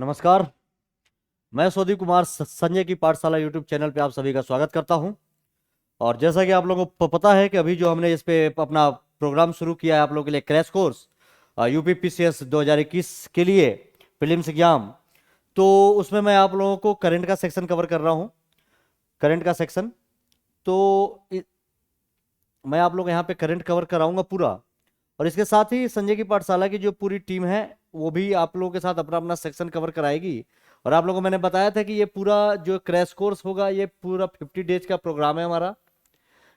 नमस्कार। मैं सोदी कुमार संजय की पाठशाला यूट्यूब चैनल पे आप सभी का स्वागत करता हूं। और जैसा कि आप लोगों को पता है कि अभी जो हमने इस पे अपना प्रोग्राम शुरू किया है आप लोगों के लिए क्रैश कोर्स यूपीपीसीएस 2021 के लिए प्रीलिम्स एग्जाम, तो उसमें मैं आप लोगों को करंट का सेक्शन कवर कर रहा हूं। करंट का सेक्शन तो मैं आप लोग यहाँ पे करंट कवर कराऊंगा पूरा, और इसके साथ ही संजय की पाठशाला की जो पूरी टीम है वो भी आप लोगों के साथ अपना अपना सेक्शन कवर कराएगी। और आप लोगों को मैंने बताया था कि ये पूरा जो क्रैश कोर्स होगा ये पूरा 50 डेज का प्रोग्राम है हमारा,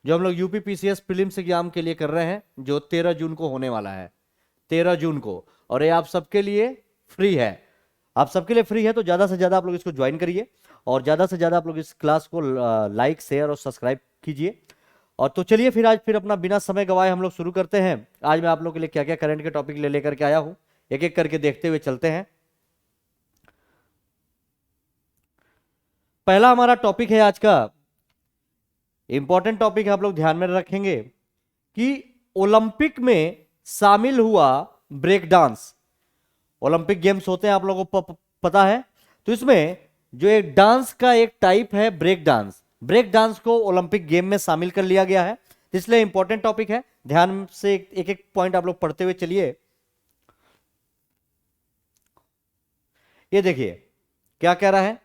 जो हम लोग यूपी पीसीएस प्रीलिम्स एग्जाम के लिए कर रहे हैं, जो 13 जून को होने वाला है, 13 जून को। और ये आप सबके लिए फ्री है, आप सबके लिए फ्री है। तो ज़्यादा से ज़्यादा आप लोग इसको ज्वाइन करिए और ज़्यादा से ज़्यादा आप लोग इस क्लास को लाइक शेयर और सब्सक्राइब कीजिए। और तो चलिए फिर अपना बिना समय गवाए हम लोग शुरू करते हैं। आज मैं आप लोग के लिए क्या क्या करंट के टॉपिक ले लेकर के आया हूं, एक एक करके देखते हुए चलते हैं। पहला हमारा टॉपिक है आज का, इंपॉर्टेंट टॉपिक आप लोग ध्यान में रखेंगे कि ओलंपिक में शामिल हुआ ब्रेक डांस। ओलंपिक गेम्स होते हैं आप लोगों को पता है, तो इसमें जो एक डांस का एक टाइप है ब्रेक डांस, ब्रेक डांस को ओलंपिक गेम में शामिल कर लिया गया है, इसलिए इंपॉर्टेंट टॉपिक है। ध्यान से एक एक पॉइंट आप लोग पढ़ते हुए चलिए। ये देखिए क्या कह रहा है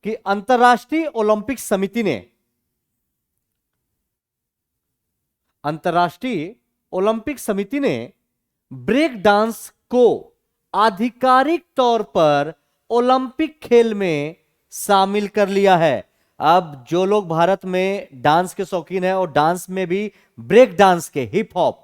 कि अंतरराष्ट्रीय ओलंपिक समिति ने, अंतरराष्ट्रीय ओलंपिक समिति ने ब्रेक डांस को आधिकारिक तौर पर ओलंपिक खेल में शामिल कर लिया है। अब जो लोग भारत में डांस के शौकीन हैं और डांस में भी ब्रेक डांस के, हिप हॉप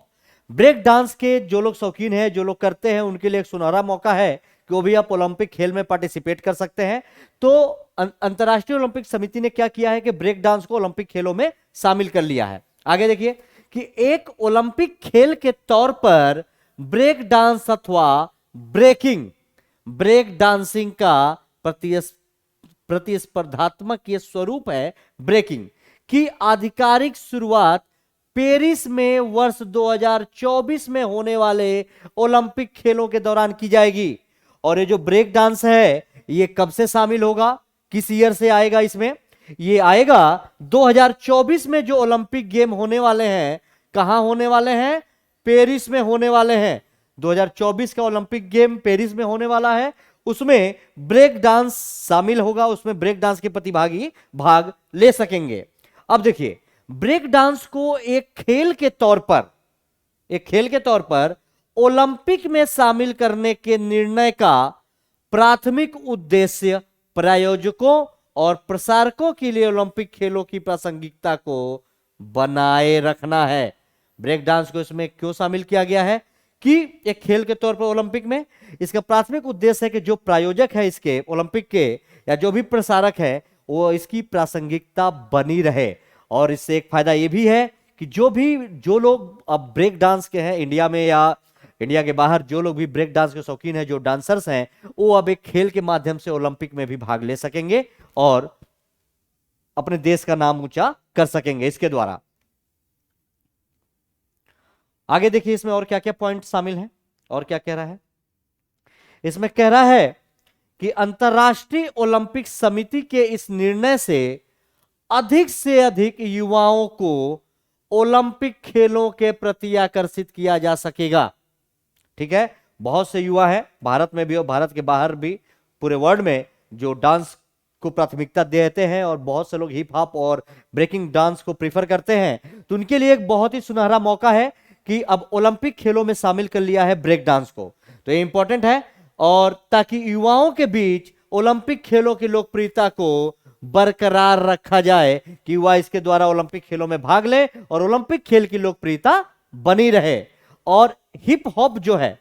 ब्रेक डांस के जो लोग शौकीन हैं, जो लोग करते हैं, उनके लिए एक सुनहरा मौका है कि वो भी आप ओलंपिक खेल में पार्टिसिपेट कर सकते हैं। तो अंतरराष्ट्रीय ओलंपिक समिति ने क्या किया है कि ब्रेक डांस को ओलंपिक खेलों में शामिल कर लिया है। आगे देखिए कि एक ओलंपिक खेल के तौर पर ब्रेक डांस अथवा ब्रेक डांसिंग का प्रतिस्पर्धात्मक ये स्वरूप है ब्रेकिंग की आधिकारिक शुरुआत पेरिस में वर्ष 2024 में होने वाले ओलंपिक खेलों के दौरान की जाएगी। और ये जो ब्रेक डांस है ये कब से शामिल होगा, किस ईयर से आएगा इसमें? ये आएगा 2024 में जो ओलंपिक गेम होने वाले हैं। कहां होने वाले हैं? पेरिस में होने वाले हैं। 2024 का ओलंपिक गेम पेरिस में होने वाला है, उसमें ब्रेक डांस शामिल होगा, उसमें ब्रेक डांस के प्रतिभागी भाग ले सकेंगे। अब देखिए ब्रेक डांस को एक खेल के तौर पर ओलंपिक में शामिल करने के निर्णय का प्राथमिक उद्देश्य प्रायोजकों और प्रसारकों के लिए ओलंपिक खेलों की प्रासंगिकता को बनाए रखना है। ब्रेक डांस को इसमें क्यों शामिल किया गया है कि एक खेल के तौर पर ओलंपिक में, इसका प्राथमिक उद्देश्य है कि जो प्रायोजक है इसके ओलंपिक के या जो भी प्रसारक है वो इसकी प्रासंगिकता बनी रहे। और इससे एक फायदा ये भी है कि जो लोग अब ब्रेक डांस के हैं इंडिया में या इंडिया के बाहर, जो लोग भी ब्रेक डांस के शौकीन हैं, जो डांसर्स हैं, वो अब एक खेल के माध्यम से ओलंपिक में भी भाग ले सकेंगे और अपने देश का नाम ऊंचा कर सकेंगे इसके द्वारा। आगे देखिए इसमें और क्या क्या पॉइंट शामिल हैं और क्या कह रहा है। इसमें कह रहा है कि अंतरराष्ट्रीय ओलंपिक समिति के इस निर्णय से अधिक युवाओं को ओलंपिक खेलों के प्रति आकर्षित किया जा सकेगा। ठीक है, बहुत से युवा हैं भारत में भी और भारत के बाहर भी, पूरे वर्ल्ड में, जो डांस को प्राथमिकता देते हैं और बहुत से लोग हिप हॉप और ब्रेकिंग डांस को प्रीफर करते हैं। तो उनके लिए एक बहुत ही सुनहरा मौका है कि अब ओलंपिक खेलों में शामिल कर लिया है ब्रेक डांस को। तो ये इंपॉर्टेंट है, और ताकि युवाओं के बीच ओलंपिक खेलों की लोकप्रियता को बरकरार रखा जाए कि युवा इसके द्वारा ओलंपिक खेलों में भाग ले और ओलंपिक खेल की लोकप्रियता बनी रहे। और हिप हॉप जो है,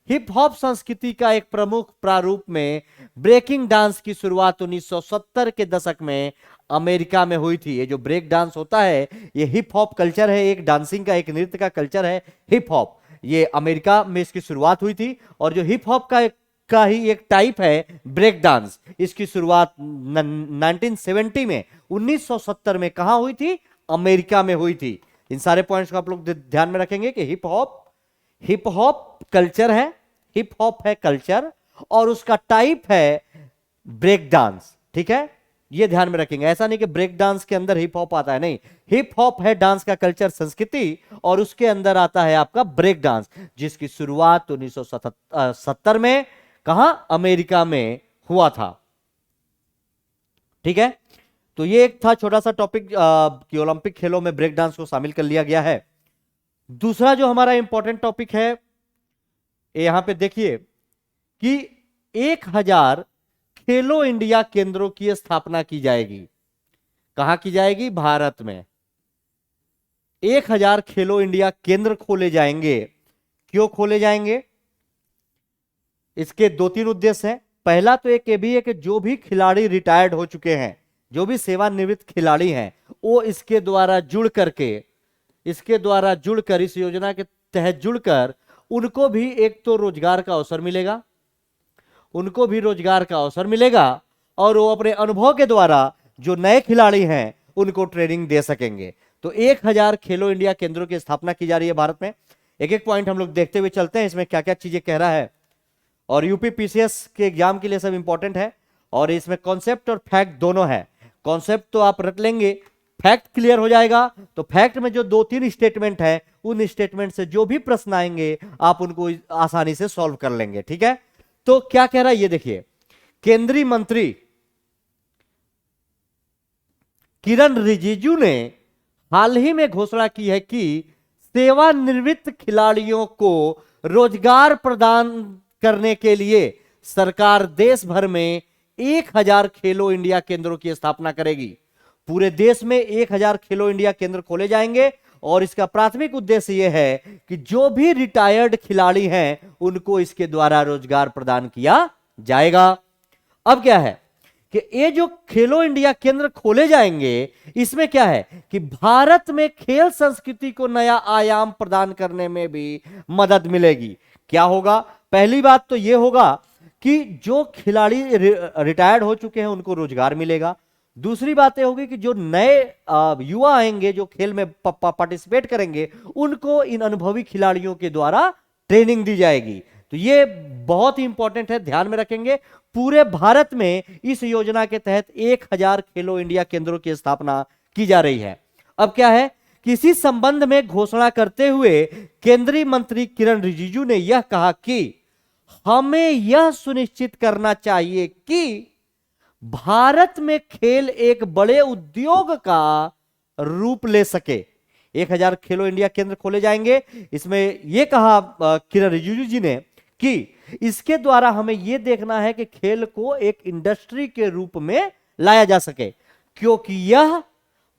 हिप हॉप संस्कृति का एक प्रमुख प्रारूप में ब्रेकिंग डांस की शुरुआत 1970 के दशक में अमेरिका में हुई थी। ये जो ब्रेक डांस होता है ये हिप हॉप कल्चर है, एक डांसिंग का, एक नृत्य का कल्चर है हिप हॉप। ये अमेरिका में इसकी शुरुआत हुई थी। और जो हिप हॉप का ही एक टाइप है ब्रेक डांस, इसकी शुरुआत 1970 में, 1970 में कहां हुई थी? अमेरिका में हुई थी। इन सारे पॉइंट्स को आप लोग ध्यान में रखेंगे कि हिप हॉप कल्चर है, हिप हॉप है कल्चर, और उसका टाइप है ब्रेक डांस। ठीक है, ये ध्यान में रखेंगे। ऐसा नहीं कि ब्रेक डांस के अंदर हिप हॉप आता है, नहीं, हिप हॉप है डांस का कल्चर, संस्कृति, और उसके अंदर आता है आपका ब्रेक डांस, जिसकी शुरुआत 1970 में कहां, अमेरिका में हुआ था। ठीक है, तो ये एक था छोटा सा टॉपिक कि ओलंपिक खेलों में ब्रेक डांस को शामिल कर लिया गया है। दूसरा जो हमारा इंपॉर्टेंट टॉपिक है, यहां पे देखिए कि 1000 खेलो इंडिया केंद्रों की स्थापना की जाएगी। कहां की जाएगी, भारत में 1000 खेलो इंडिया केंद्र खोले जाएंगे। क्यों खोले जाएंगे, इसके 2-3 उद्देश्य हैं। पहला तो एक ये भी है कि जो भी खिलाड़ी रिटायर्ड हो चुके हैं, जो भी सेवानिवृत्त खिलाड़ी हैं, वो इसके द्वारा जुड़कर इस योजना के तहत जुड़कर उनको भी एक तो रोजगार का अवसर मिलेगा, और वो अपने अनुभव के द्वारा जो नए खिलाड़ी हैं उनको ट्रेनिंग दे सकेंगे। तो 1000 खेलो इंडिया केंद्रों की स्थापना की जा रही है भारत में। एक एक पॉइंट हम लोग देखते हुए चलते हैं, इसमें क्या क्या चीजें कह रहा है। और यूपी पीसीएस के एग्जाम के लिए सब इंपॉर्टेंट है, और इसमें कॉन्सेप्ट और फैक्ट दोनों है। कॉन्सेप्ट तो आप रट लेंगे, फैक्ट क्लियर हो जाएगा। तो फैक्ट में जो 2-3 स्टेटमेंट है, उन स्टेटमेंट से जो भी प्रश्न आएंगे आप उनको आसानी से सॉल्व कर लेंगे। ठीक है, तो क्या कह रहा है ये देखिए, केंद्रीय मंत्री किरण रिजिजू ने हाल ही में घोषणा की है कि सेवानिवृत्त खिलाड़ियों को रोजगार प्रदान करने के लिए सरकार देश भर में 1000 खेलो इंडिया केंद्रों की स्थापना करेगी। पूरे देश में 1000 खेलो इंडिया केंद्र खोले जाएंगे, और इसका प्राथमिक उद्देश्य यह है कि जो भी रिटायर्ड खिलाड़ी हैं उनको इसके द्वारा रोजगार प्रदान किया जाएगा। अब क्या है कि ये जो खेलो इंडिया केंद्र खोले जाएंगे, इसमें क्या है कि भारत में खेल संस्कृति को नया आयाम प्रदान करने में भी मदद मिलेगी। क्या होगा, पहली बात तो यह होगा कि जो खिलाड़ी रिटायर्ड हो चुके हैं उनको रोजगार मिलेगा। दूसरी बात यह होगी कि जो नए युवा आएंगे जो खेल में पार्टिसिपेट करेंगे, उनको इन अनुभवी खिलाड़ियों के द्वारा ट्रेनिंग दी जाएगी। तो ये बहुत ही इंपॉर्टेंट है, ध्यान में रखेंगे। पूरे भारत में इस योजना के तहत 1000 खेलो इंडिया केंद्रों की स्थापना की जा रही है। अब क्या है कि इसी संबंध में घोषणा करते हुए केंद्रीय मंत्री किरण रिजिजू ने यह कहा कि हमें यह सुनिश्चित करना चाहिए कि भारत में खेल एक बड़े उद्योग का रूप ले सके। 1000 खेलो इंडिया केंद्र खोले जाएंगे। इसमें यह कहा किरण रिजिजू जी ने कि इसके द्वारा हमें यह देखना है कि खेल को एक इंडस्ट्री के रूप में लाया जा सके, क्योंकि यह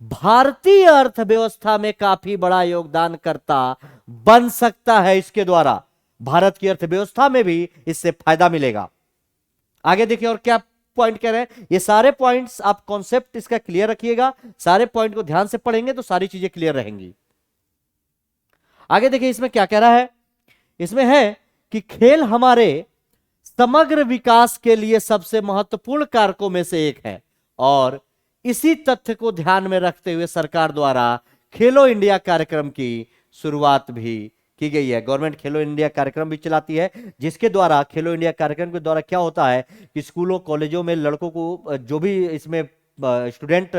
भारतीय अर्थव्यवस्था में काफी बड़ा योगदानकर्ता बन सकता है। इसके द्वारा भारत की अर्थव्यवस्था में भी इससे फायदा मिलेगा। आगे देखिए और क्या पॉइंट कह रहे हैं। ये सारे पॉइंट्स आप कॉन्सेप्ट इसका क्लियर रखिएगा, सारे पॉइंट को ध्यान से पढ़ेंगे तो सारी चीजें क्लियर रहेंगी। आगे देखिए इसमें क्या कह रहा है। इसमें है कि खेल हमारे समग्र विकास के लिए सबसे महत्वपूर्ण कारकों में से एक है, और इसी तथ्य को ध्यान में रखते हुए सरकार द्वारा खेलो इंडिया कार्यक्रम की शुरुआत भी की गई है। गवर्नमेंट खेलो इंडिया कार्यक्रम भी चलाती है, जिसके द्वारा खेलो इंडिया कार्यक्रम के द्वारा क्या होता है कि स्कूलों कॉलेजों में लड़कों को जो भी इसमें स्टूडेंट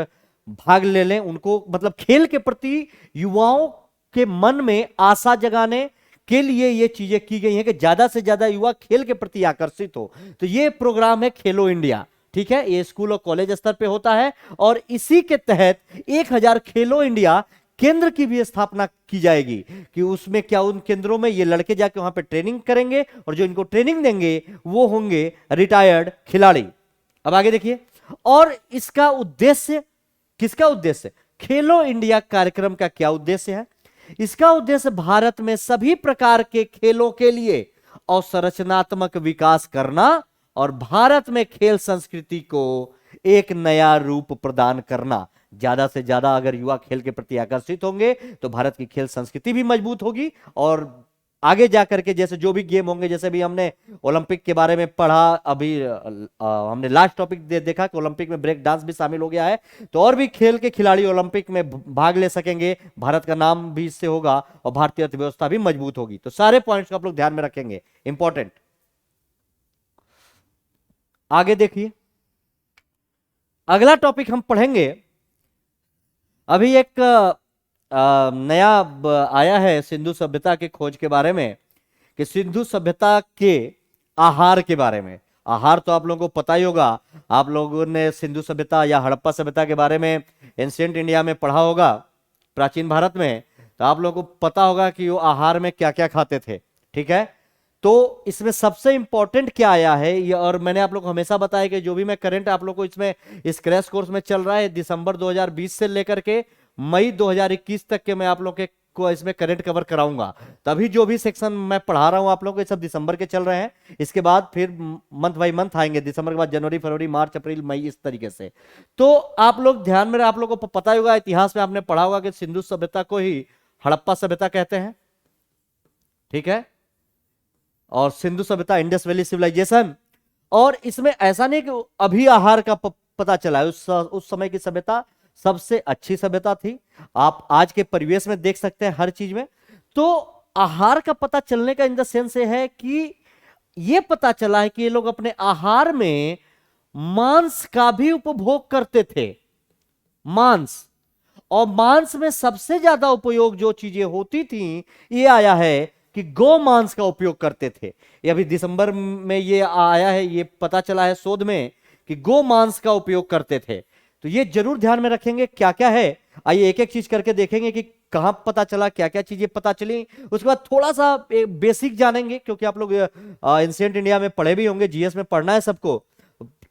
भाग ले लें, उनको मतलब खेल के प्रति युवाओं के मन में आशा जगाने के लिए ये चीजें की गई हैं कि ज्यादा से ज्यादा युवा खेल के प्रति आकर्षित हो। तो ये प्रोग्राम है खेलो इंडिया। ठीक है, ये स्कूल और कॉलेज स्तर पे होता है, और इसी के तहत 1000 खेलो इंडिया केंद्र की भी स्थापना की जाएगी कि उसमें क्या उन केंद्रों में ये लड़के जाके वहां पे ट्रेनिंग करेंगे, और जो इनको ट्रेनिंग देंगे वो होंगे रिटायर्ड खिलाड़ी। अब आगे देखिए, और इसका उद्देश्य, किसका उद्देश्य, खेलो इंडिया कार्यक्रम का क्या उद्देश्य है। इसका उद्देश्य भारत में सभी प्रकार के खेलों के लिए अवसंरचनात्मक विकास करना और भारत में खेल संस्कृति को एक नया रूप प्रदान करना। ज्यादा से ज्यादा अगर युवा खेल के प्रति आकर्षित होंगे तो भारत की खेल संस्कृति भी मजबूत होगी, और आगे जाकर के जैसे जो भी गेम होंगे, जैसे भी हमने ओलंपिक के बारे में पढ़ा, अभी हमने लास्ट टॉपिक देखा कि ओलंपिक में ब्रेक डांस भी शामिल हो गया है, तो और भी खेल के खिलाड़ी ओलंपिक में भाग ले सकेंगे, भारत का नाम भी इससे होगा और भारतीय अर्थव्यवस्था भी मजबूत होगी। तो सारे पॉइंट्स को आप लोग ध्यान में रखेंगे, इंपॉर्टेंट। आगे देखिए, अगला टॉपिक हम पढ़ेंगे। अभी एक नया आया है सिंधु सभ्यता के खोज के बारे में, कि सिंधु सभ्यता के आहार के बारे में। आहार तो आप लोगों को पता ही होगा, आप लोगों ने सिंधु सभ्यता या हड़प्पा सभ्यता के बारे में एंशिएंट इंडिया में पढ़ा होगा, प्राचीन भारत में। तो आप लोगों को पता होगा कि वो आहार में क्या क्या खाते थे, ठीक है। तो इसमें सबसे इंपॉर्टेंट क्या आया है ये, और मैंने आप लोग को हमेशा बताया कि जो भी मैं करंट आप लोग को इसमें इस क्रैश कोर्स में चल रहा है, दिसंबर 2020 से लेकर के मई 2021 तक के मैं आप लोग के को इसमें करंट कवर कराऊंगा। तभी जो भी सेक्शन मैं पढ़ा रहा हूं आप लोग को, ये सब दिसंबर के चल रहे हैं। इसके बाद फिर मंथ बाय मंथ आएंगे, दिसंबर के बाद जनवरी, फरवरी, मार्च, अप्रैल, मई, इस तरीके से। तो आप लोग ध्यान में, आप लोगों को पता ही होगा, इतिहास में आपने पढ़ा होगा कि सिंधु सभ्यता को ही हड़प्पा सभ्यता कहते हैं, ठीक है। और सिंधु सभ्यता इंडस वैली सिविलाइजेशन। और इसमें ऐसा नहीं कि अभी आहार का पता चला है, उस समय की सभ्यता सबसे अच्छी सभ्यता थी। आप आज के परिवेश में देख सकते हैं हर चीज में। तो आहार का पता चलने का इन द सेंस है कि ये पता चला है कि ये लोग अपने आहार में मांस का भी उपभोग करते थे, मांस। और मांस में सबसे ज्यादा उपयोग जो चीजें होती थी, ये आया है कि गौ मांस का उपयोग करते थे। ये अभी दिसंबर में ये आया है, ये पता चला है शोध में कि गौ मांस का उपयोग करते थे। तो ये जरूर ध्यान में रखेंगे क्या क्या है। आइए एक एक चीज करके देखेंगे कि कहां पता चला, क्या क्या चीजें पता चली। उसके बाद थोड़ा सा बेसिक जानेंगे, क्योंकि आप लोग एंशिएंट इंडिया में पढ़े भी होंगे, जीएस में पढ़ना है सबको,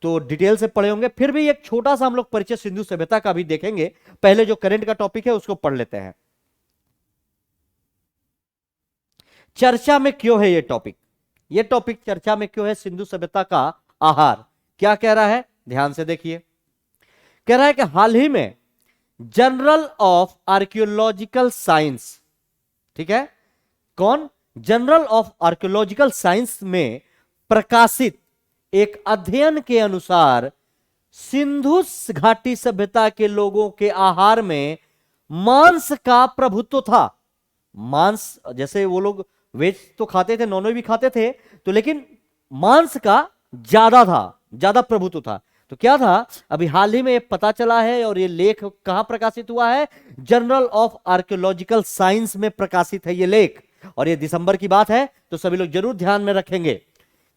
तो डिटेल से पढ़े होंगे। फिर भी एक छोटा सा हम लोग परिचय सिंधु सभ्यता का भी देखेंगे। पहले जो करंट का टॉपिक है उसको पढ़ लेते हैं। चर्चा में क्यों है ये टॉपिक, ये टॉपिक चर्चा में क्यों है, सिंधु सभ्यता का आहार। क्या कह रहा है, ध्यान से देखिए। कह रहा है कि हाल ही में जर्नल ऑफ आर्कियोलॉजिकल साइंस, ठीक है, कौन, जर्नल ऑफ आर्कियोलॉजिकल साइंस में प्रकाशित एक अध्ययन के अनुसार सिंधु घाटी सभ्यता के लोगों के आहार में मांस का प्रभुत्व था। मांस, जैसे वो लोग वेज तो खाते थे, नॉन वेज भी खाते थे, तो लेकिन मांस का ज्यादा था, ज्यादा प्रभुत्व था। तो क्या था, अभी हाल ही में ये पता चला है, और ये लेख कहां प्रकाशित हुआ है, जर्नल ऑफ आर्कियोलॉजिकल साइंस में प्रकाशित है ये लेख। और ये दिसंबर की बात है, तो सभी लोग जरूर ध्यान में रखेंगे।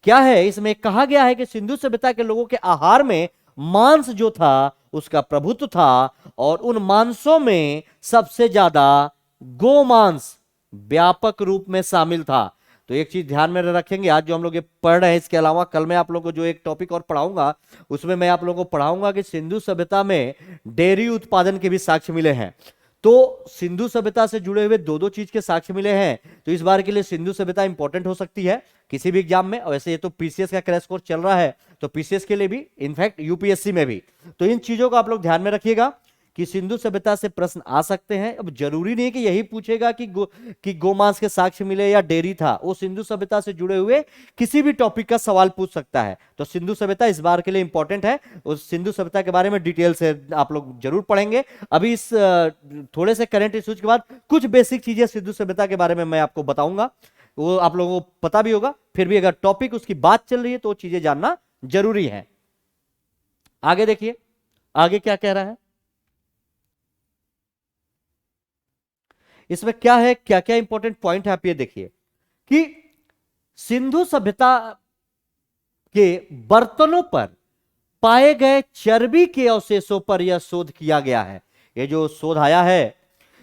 क्या है, इसमें कहा गया है कि सिंधु सभ्यता के लोगों के आहार में मांस जो था उसका प्रभुत्व था, और उन मांसों में सबसे ज्यादा गोमांस व्यापक रूप में शामिल था। तो एक चीज ध्यान में रखेंगे, आज जो हम लोग ये पढ़ रहे हैं, इसके अलावा कल मैं आप लोगों को जो एक टॉपिक और पढ़ाऊंगा, उसमें मैं आप लोगों को पढ़ाऊंगा कि सिंधु सभ्यता में डेयरी उत्पादन के भी साक्ष्य मिले हैं। तो सिंधु सभ्यता से जुड़े हुए दो दो चीज के साक्ष्य मिले हैं। तो इस बार के लिए सिंधु सभ्यता इंपॉर्टेंट हो सकती है किसी भी एग्जाम में। और वैसे ये तो पीसीएस का क्रैश कोर्स चल रहा है, तो पीसीएस के लिए भी, इनफैक्ट यूपीएससी में भी। तो इन चीजों को आप लोग ध्यान में रखिएगा कि सिंधु सभ्यता से प्रश्न आ सकते हैं। अब जरूरी नहीं कि यही पूछेगा कि गोमांस के साक्ष्य मिले या डेयरी था, वो सिंधु सभ्यता से जुड़े हुए किसी भी टॉपिक का सवाल पूछ सकता है। तो सिंधु सभ्यता इस बार के लिए इंपॉर्टेंट है। उस सिंधु सभ्यता के बारे में डिटेल से आप लोग जरूर पढ़ेंगे। अभी इस थोड़े से करंट इश्यूज के बाद कुछ बेसिक चीजें सिंधु सभ्यता के बारे में मैं आपको बताऊंगा, वो आप लोगों को पता भी होगा। फिर भी अगर टॉपिक उसकी बात चल रही है तो वो चीजें जानना जरूरी है। आगे देखिए, आगे क्या कह रहा है, इसमें क्या है, क्या क्या इंपॉर्टेंट पॉइंट है, आप ये देखिए कि सिंधु सभ्यता के बर्तनों पर पाए गए चर्बी के अवशेषों पर यह शोध किया गया है। ये जो शोध आया है,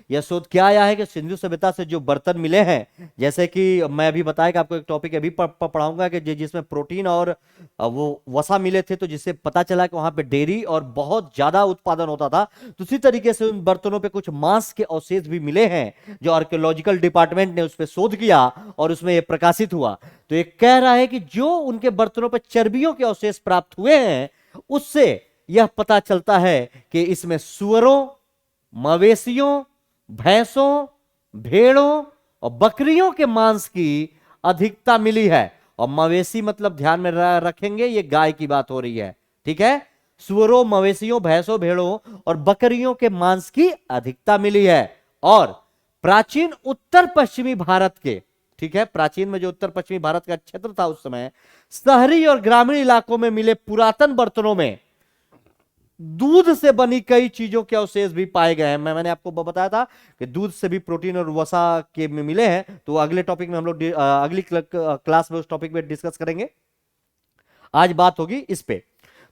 यह शोध क्या आया है कि सिंधु सभ्यता से जो बर्तन मिले हैं, जैसे कि मैं अभी बताया कि आपको एक टॉपिक अभी पढ़ाऊंगा कि जिसमें प्रोटीन और वो वसा मिले थे, तो जिससे पता चला कि वहां पे डेयरी और बहुत ज्यादा उत्पादन होता था। तो उसी तरीके से उन बर्तनों पे कुछ मांस के अवशेष भी मिले हैं, जो आर्कियोलॉजिकल डिपार्टमेंट ने उस पर शोध किया और उसमें यह प्रकाशित हुआ। तो ये कह रहा है कि जो उनके बर्तनों पर चर्बियों के अवशेष प्राप्त हुए हैं, उससे यह पता चलता है कि इसमें सुअरों, मवेशियों, भैंसों, भेड़ों और बकरियों के मांस की अधिकता मिली है। और मवेशी मतलब ध्यान में रखेंगे, ये गाय की बात हो रही है, ठीक है। सुअरों, मवेशियों, भैंसों, भेड़ों और बकरियों के मांस की अधिकता मिली है। और प्राचीन उत्तर पश्चिमी भारत के ठीक है, प्राचीन में जो उत्तर पश्चिमी भारत का क्षेत्र था उस समय, शहरी और ग्रामीण इलाकों में मिले पुरातन बर्तनों में दूध से बनी कई चीजों के अवशेष भी पाए गए हैं। मैंने आपको बताया था कि दूध से भी प्रोटीन और वसा के में मिले हैं, तो अगले टॉपिक में हम लोग अगली क्लास में उस टॉपिक में डिस्कस करेंगे। आज बात होगी इस पे।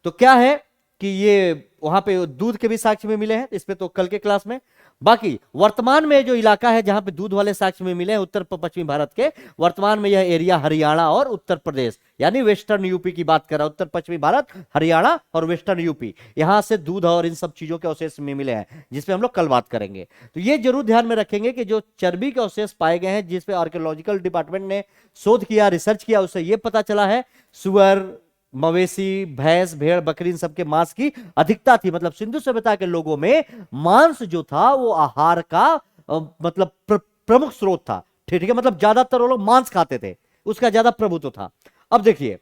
तो क्या है कि ये वहां पे दूध के भी साक्ष्य में मिले हैं, इस पे तो कल के क्लास में। बाकी वर्तमान में जो इलाका है जहां पे दूध वाले साक्ष्य में मिले हैं उत्तर पश्चिमी भारत के, वर्तमान में यह एरिया हरियाणा और उत्तर प्रदेश यानी वेस्टर्न यूपी की बात कर रहा है। उत्तर पश्चिमी भारत, हरियाणा और वेस्टर्न यूपी, यहां से दूध और इन सब चीजों के अवशेष में मिले हैं, जिसपे हम लोग कल बात करेंगे। तो ये जरूर ध्यान में रखेंगे कि जो चर्बी के अवशेष पाए गए हैं, जिसपे आर्कियोलॉजिकल डिपार्टमेंट ने शोध किया, रिसर्च किया, उससे यह पता चला है सुअर, मवेशी, भैंस, भेड़, बकरी, इन सबके मांस की अधिकता थी। मतलब सिंधु सभ्यता के लोगों में मांस जो था वो आहार का मतलब प्रमुख स्रोत था। ठीक है, मतलब ज्यादातर वो लोग मांस खाते थे, उसका ज्यादा प्रभुत्व था। अब देखिए,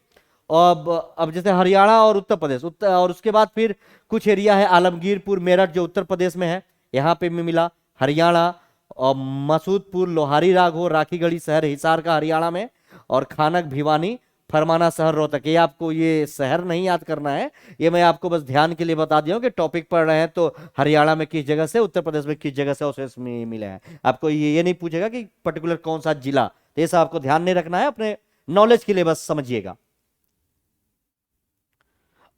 अब जैसे हरियाणा और उत्तर प्रदेश, और उसके बाद फिर कुछ एरिया है आलमगीरपुर, मेरठ जो उत्तर प्रदेश में है, यहां पे मिला हरियाणा, और मसूदपुर, लोहारी राघो, राखीगढ़ी शहर हिसार का हरियाणा में, और खानक, भिवानी, फरमाना शहर रोहतक। ये आपको ये शहर नहीं याद करना है, ये मैं आपको बस ध्यान के लिए बता दिया हूं कि टॉपिक पढ़ रहे हैं तो हरियाणा में किस जगह से, उत्तर प्रदेश में किस जगह से अवशेष मिले हैं। आपको ये नहीं पूछेगा कि पर्टिकुलर कौन सा जिला, तो ये सब आपको ध्यान नहीं रखना है, अपने नॉलेज के लिए बस समझिएगा।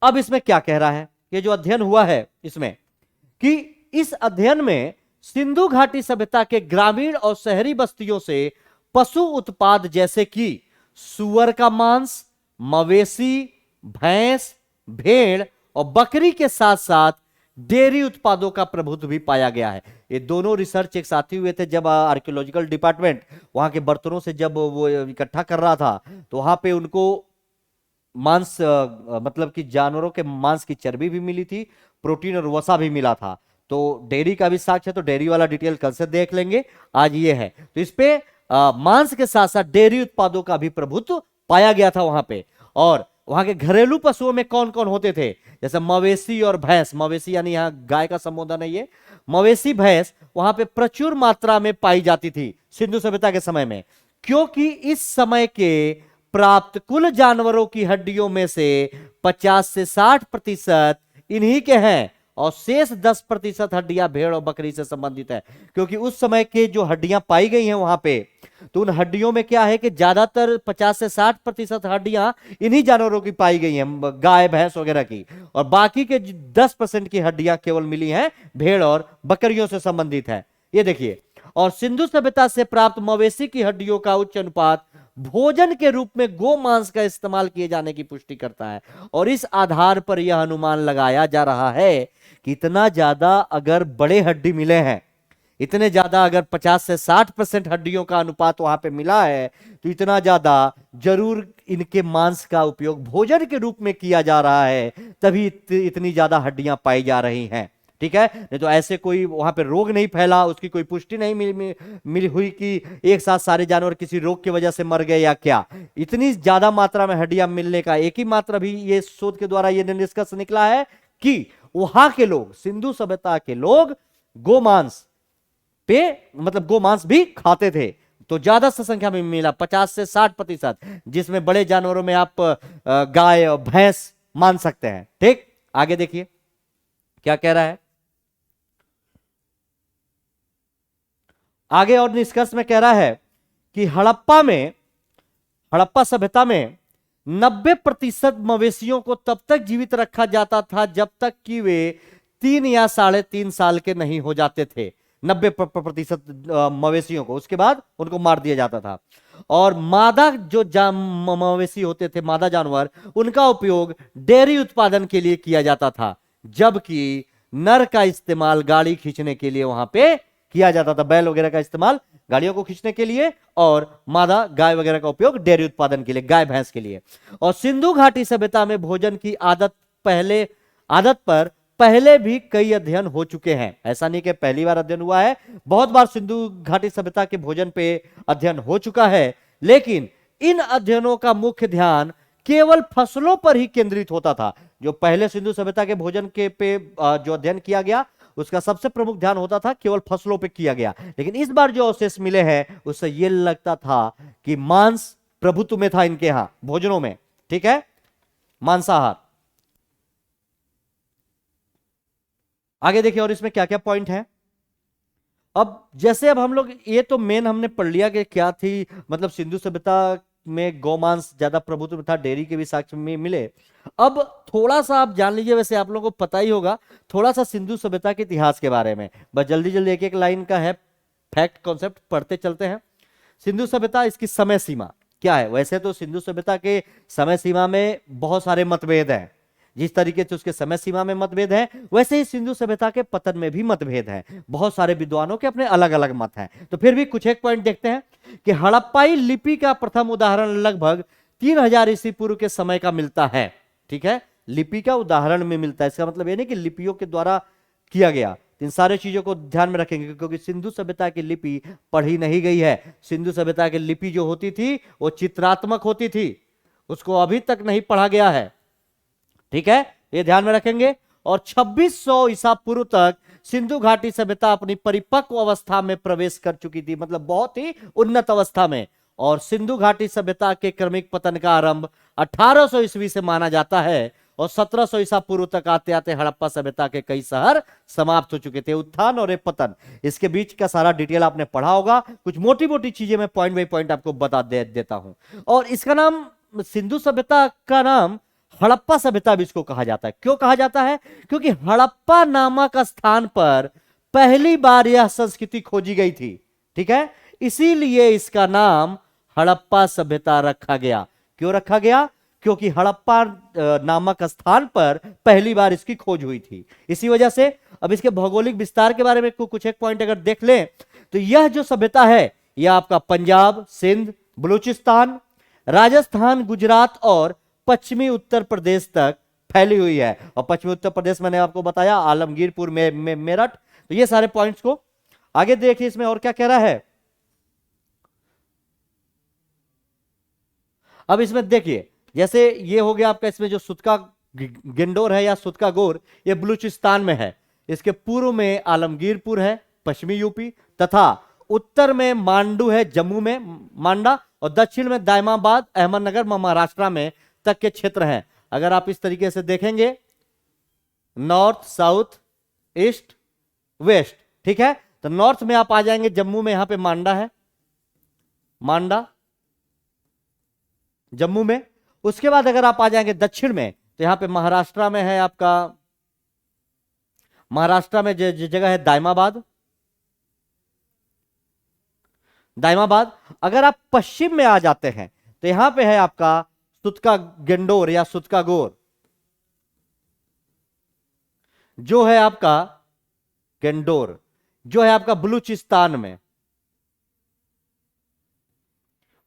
अब इसमें क्या कह रहा है, ये जो अध्ययन हुआ है इसमें, कि इस अध्ययन में सिंधु घाटी सभ्यता के ग्रामीण और शहरी बस्तियों से पशु उत्पाद जैसे कि सुअर का मांस, मवेशी, भैंस, भेड़ और बकरी के साथ साथ डेयरी उत्पादों का प्रभुत्व भी पाया गया है। ये दोनों रिसर्च एक साथ ही हुए थे जब आर्कियोलॉजिकल डिपार्टमेंट वहां के बर्तनों से जब वो इकट्ठा कर रहा था, तो वहां पे उनको मांस मतलब कि जानवरों के मांस की चर्बी भी मिली थी, प्रोटीन और वसा भी मिला था। तो डेयरी का भी साक्ष्य है, तो डेयरी वाला डिटेल कल से देख लेंगे, आज ये है। तो इस पे मांस के साथ साथ डेयरी उत्पादों का भी प्रभुत्व पाया गया था वहां पे। और वहां के घरेलू पशुओं में कौन कौन होते थे, जैसे मवेशी और भैंस, मवेशी यानी यहां गाय का संबोधन है, ये मवेशी भैंस वहां पे प्रचुर मात्रा में पाई जाती थी सिंधु सभ्यता के समय में, क्योंकि इस समय के प्राप्त कुल जानवरों की हड्डियों में से 50 से 60% इन्हीं के हैं, और शेष 10% हड्डियां भेड़ और बकरी से संबंधित है। क्योंकि उस समय के जो हड्डियां पाई गई हैं वहां पे, तो उन हड्डियों में क्या है कि ज्यादातर 50 से 60% हड्डियां इन्हीं जानवरों की पाई गई हैं, गाय भैंस वगैरह की, और बाकी के 10% की हड्डियां केवल मिली हैं भेड़ और बकरियों से संबंधित है। ये देखिए, और सिंधु सभ्यता से प्राप्त मवेशी की हड्डियों का उच्च अनुपात भोजन के रूप में गो मांस का इस्तेमाल किए जाने की पुष्टि करता है। और इस आधार पर यह अनुमान लगाया जा रहा है कि इतना ज्यादा अगर बड़े हड्डी मिले हैं, इतने ज्यादा अगर 50 से 60% हड्डियों का अनुपात वहां पे मिला है, तो इतना ज्यादा जरूर इनके मांस का उपयोग भोजन के रूप में किया जा रहा है, तभी इतनी ज्यादा हड्डियां पाई जा रही हैं। ठीक है, नहीं तो ऐसे कोई वहां पे रोग नहीं फैला, उसकी कोई पुष्टि नहीं मिली हुई कि एक साथ सारे जानवर किसी रोग की वजह से मर गए या क्या। इतनी ज्यादा मात्रा में हड्डियां मिलने का एक ही मात्रा भी ये शोध के द्वारा ये निष्कर्ष निकला है कि वहां के लोग, सिंधु सभ्यता के लोग गोमांस पे मतलब गोमांस भी खाते थे। तो ज्यादा संख्या में मिला 50 से 60%, जिसमें बड़े जानवरों में आप गाय और भैंस मान सकते हैं। ठीक, आगे देखिए क्या कह रहा है आगे, और निष्कर्ष में कह रहा है कि हड़प्पा सभ्यता में 90% मवेशियों को तब तक जीवित रखा जाता था जब तक कि वे 3 या 3.5 साल के नहीं हो जाते थे। 90% मवेशियों को, उसके बाद उनको मार दिया जाता था। और मादा जो मवेशी होते थे, मादा जानवर, उनका उपयोग डेयरी उत्पादन के लिए किया जाता था, जबकि नर का इस्तेमाल गाड़ी खींचने के लिए वहां पे किया जाता था। बैल वगैरह का इस्तेमाल गाड़ियों को खींचने के लिए, और मादा गाय वगैरह का उपयोग डेयरी उत्पादन के लिए, गाय भैंस के लिए। और सिंधु घाटी सभ्यता में भोजन की आदत पर पहले भी कई अध्ययन हो चुके हैं। ऐसा नहीं कि पहली बार अध्ययन हुआ है, बहुत बार सिंधु घाटी सभ्यता के भोजन पे अध्ययन हो चुका है, लेकिन इन अध्ययनों का मुख्य ध्यान केवल फसलों पर ही केंद्रित होता था। जो पहले सिंधु सभ्यता के भोजन के पे जो अध्ययन किया गया उसका सबसे प्रमुख ध्यान होता था केवल फसलों पे किया गया, लेकिन इस बार जो अवशेष मिले हैं उससे यह लगता था कि मांस प्रभुत्व में था इनके यहां भोजनों में, ठीक है, मांसाहार। आगे देखिए और इसमें क्या क्या पॉइंट है। अब जैसे अब हम लोग ये तो मेन हमने पढ़ लिया कि क्या थी, मतलब सिंधु सभ्यता में गौमांस ज्यादा प्रभुत्व में था, डेयरी के भी साक्ष्य में मिले। अब थोड़ा सा आप जान लीजिए, वैसे आप लोगों को पता ही होगा थोड़ा सा सिंधु सभ्यता के इतिहास के बारे में, बस जल्दी जल्दी एक एक लाइन का है फैक्ट कॉन्सेप्ट पढ़ते चलते हैं। सिंधु सभ्यता, इसकी समय सीमा क्या है। वैसे तो सिंधु सभ्यता के समय सीमा में बहुत सारे मतभेद हैं, जिस तरीके से उसके समय सीमा में मतभेद है वैसे ही सिंधु सभ्यता के पतन में भी मतभेद है। बहुत सारे विद्वानों के अपने अलग अलग मत हैं, तो फिर भी कुछ एक पॉइंट देखते हैं कि हड़प्पाई लिपि का प्रथम उदाहरण लगभग 3000 ईस्वी पूर्व के समय का मिलता है, ठीक है, लिपि का उदाहरण में मिलता है। इसका मतलब यह नहीं कि लिपियों के द्वारा किया गया। इन सारे चीजों को ध्यान में रखेंगे क्योंकि सिंधु सभ्यता की लिपि पढ़ी नहीं गई है। सिंधु सभ्यता की लिपि जो होती थी वो चित्रात्मक होती थी, उसको अभी तक नहीं पढ़ा गया है, ठीक है, ये ध्यान में रखेंगे। और 2600 ईसा पूर्व तक सिंधु घाटी सभ्यता अपनी परिपक्व अवस्था में प्रवेश कर चुकी थी, मतलब बहुत ही उन्नत अवस्था में। और सिंधु घाटी सभ्यता के क्रमिक पतन का आरंभ 1800 ईस्वी से माना जाता है और 1700 ईसा पूर्व तक आते आते हड़प्पा सभ्यता के कई शहर समाप्त हो चुके थे। उत्थान और पतन, इसके बीच का सारा डिटेल आपने पढ़ा होगा। कुछ मोटी मोटी चीजें मैं पॉइंट बाई पॉइंट आपको बता देता हूं। और इसका नाम, सिंधु सभ्यता का नाम हड़प्पा सभ्यता भी इसको कहा जाता है। क्यों कहा जाता है? क्योंकि हड़प्पा नामक स्थान पर पहली बार यह संस्कृति खोजी गई थी, ठीक है, इसीलिए इसका नाम हड़प्पा सभ्यता रखा गया। क्यों रखा गया? क्योंकि हड़प्पा नामक स्थान पर पहली बार इसकी खोज हुई थी, इसी वजह से। अब इसके भौगोलिक विस्तार के बारे में कुछ एक पॉइंट अगर देख लें तो यह जो सभ्यता है यह आपका पंजाब, सिंध, बलूचिस्तान, राजस्थान, गुजरात और पश्चिमी उत्तर प्रदेश तक फैली हुई है। और पश्चिमी उत्तर प्रदेश मैंने आपको बताया आलमगीरपुर में मेरठ। तो ये सारे पॉइंट्स को आगे देखिए, इसमें और क्या कह रहा है। अब इसमें देखिए, जैसे ये हो गया आपका, इसमें जो सुतका गेंडोर है या सुतका गोर, ये बलूचिस्तान में है। इसके पूर्व में आलमगीरपुर है पश्चिमी यूपी, तथा उत्तर में मांडू है जम्मू में मांडा, और दक्षिण में दायमाबाद अहमदनगर महाराष्ट्र में तक के क्षेत्र हैं। अगर आप इस तरीके से देखेंगे नॉर्थ, साउथ, ईस्ट, वेस्ट, ठीक है, तो नॉर्थ में आप आ जाएंगे जम्मू में, यहां पे मांडा है, मांडा जम्मू में। उसके बाद अगर आप आ जाएंगे दक्षिण में तो यहां पे महाराष्ट्र में है आपका, महाराष्ट्र में जगह है दायमाबाद, दायमाबाद। अगर आप पश्चिम में आ जाते हैं तो यहां पे है आपका सुतका गेंडोर या सुतका गोर, जो है आपका गेंडोर, जो है आपका बलूचिस्तान में,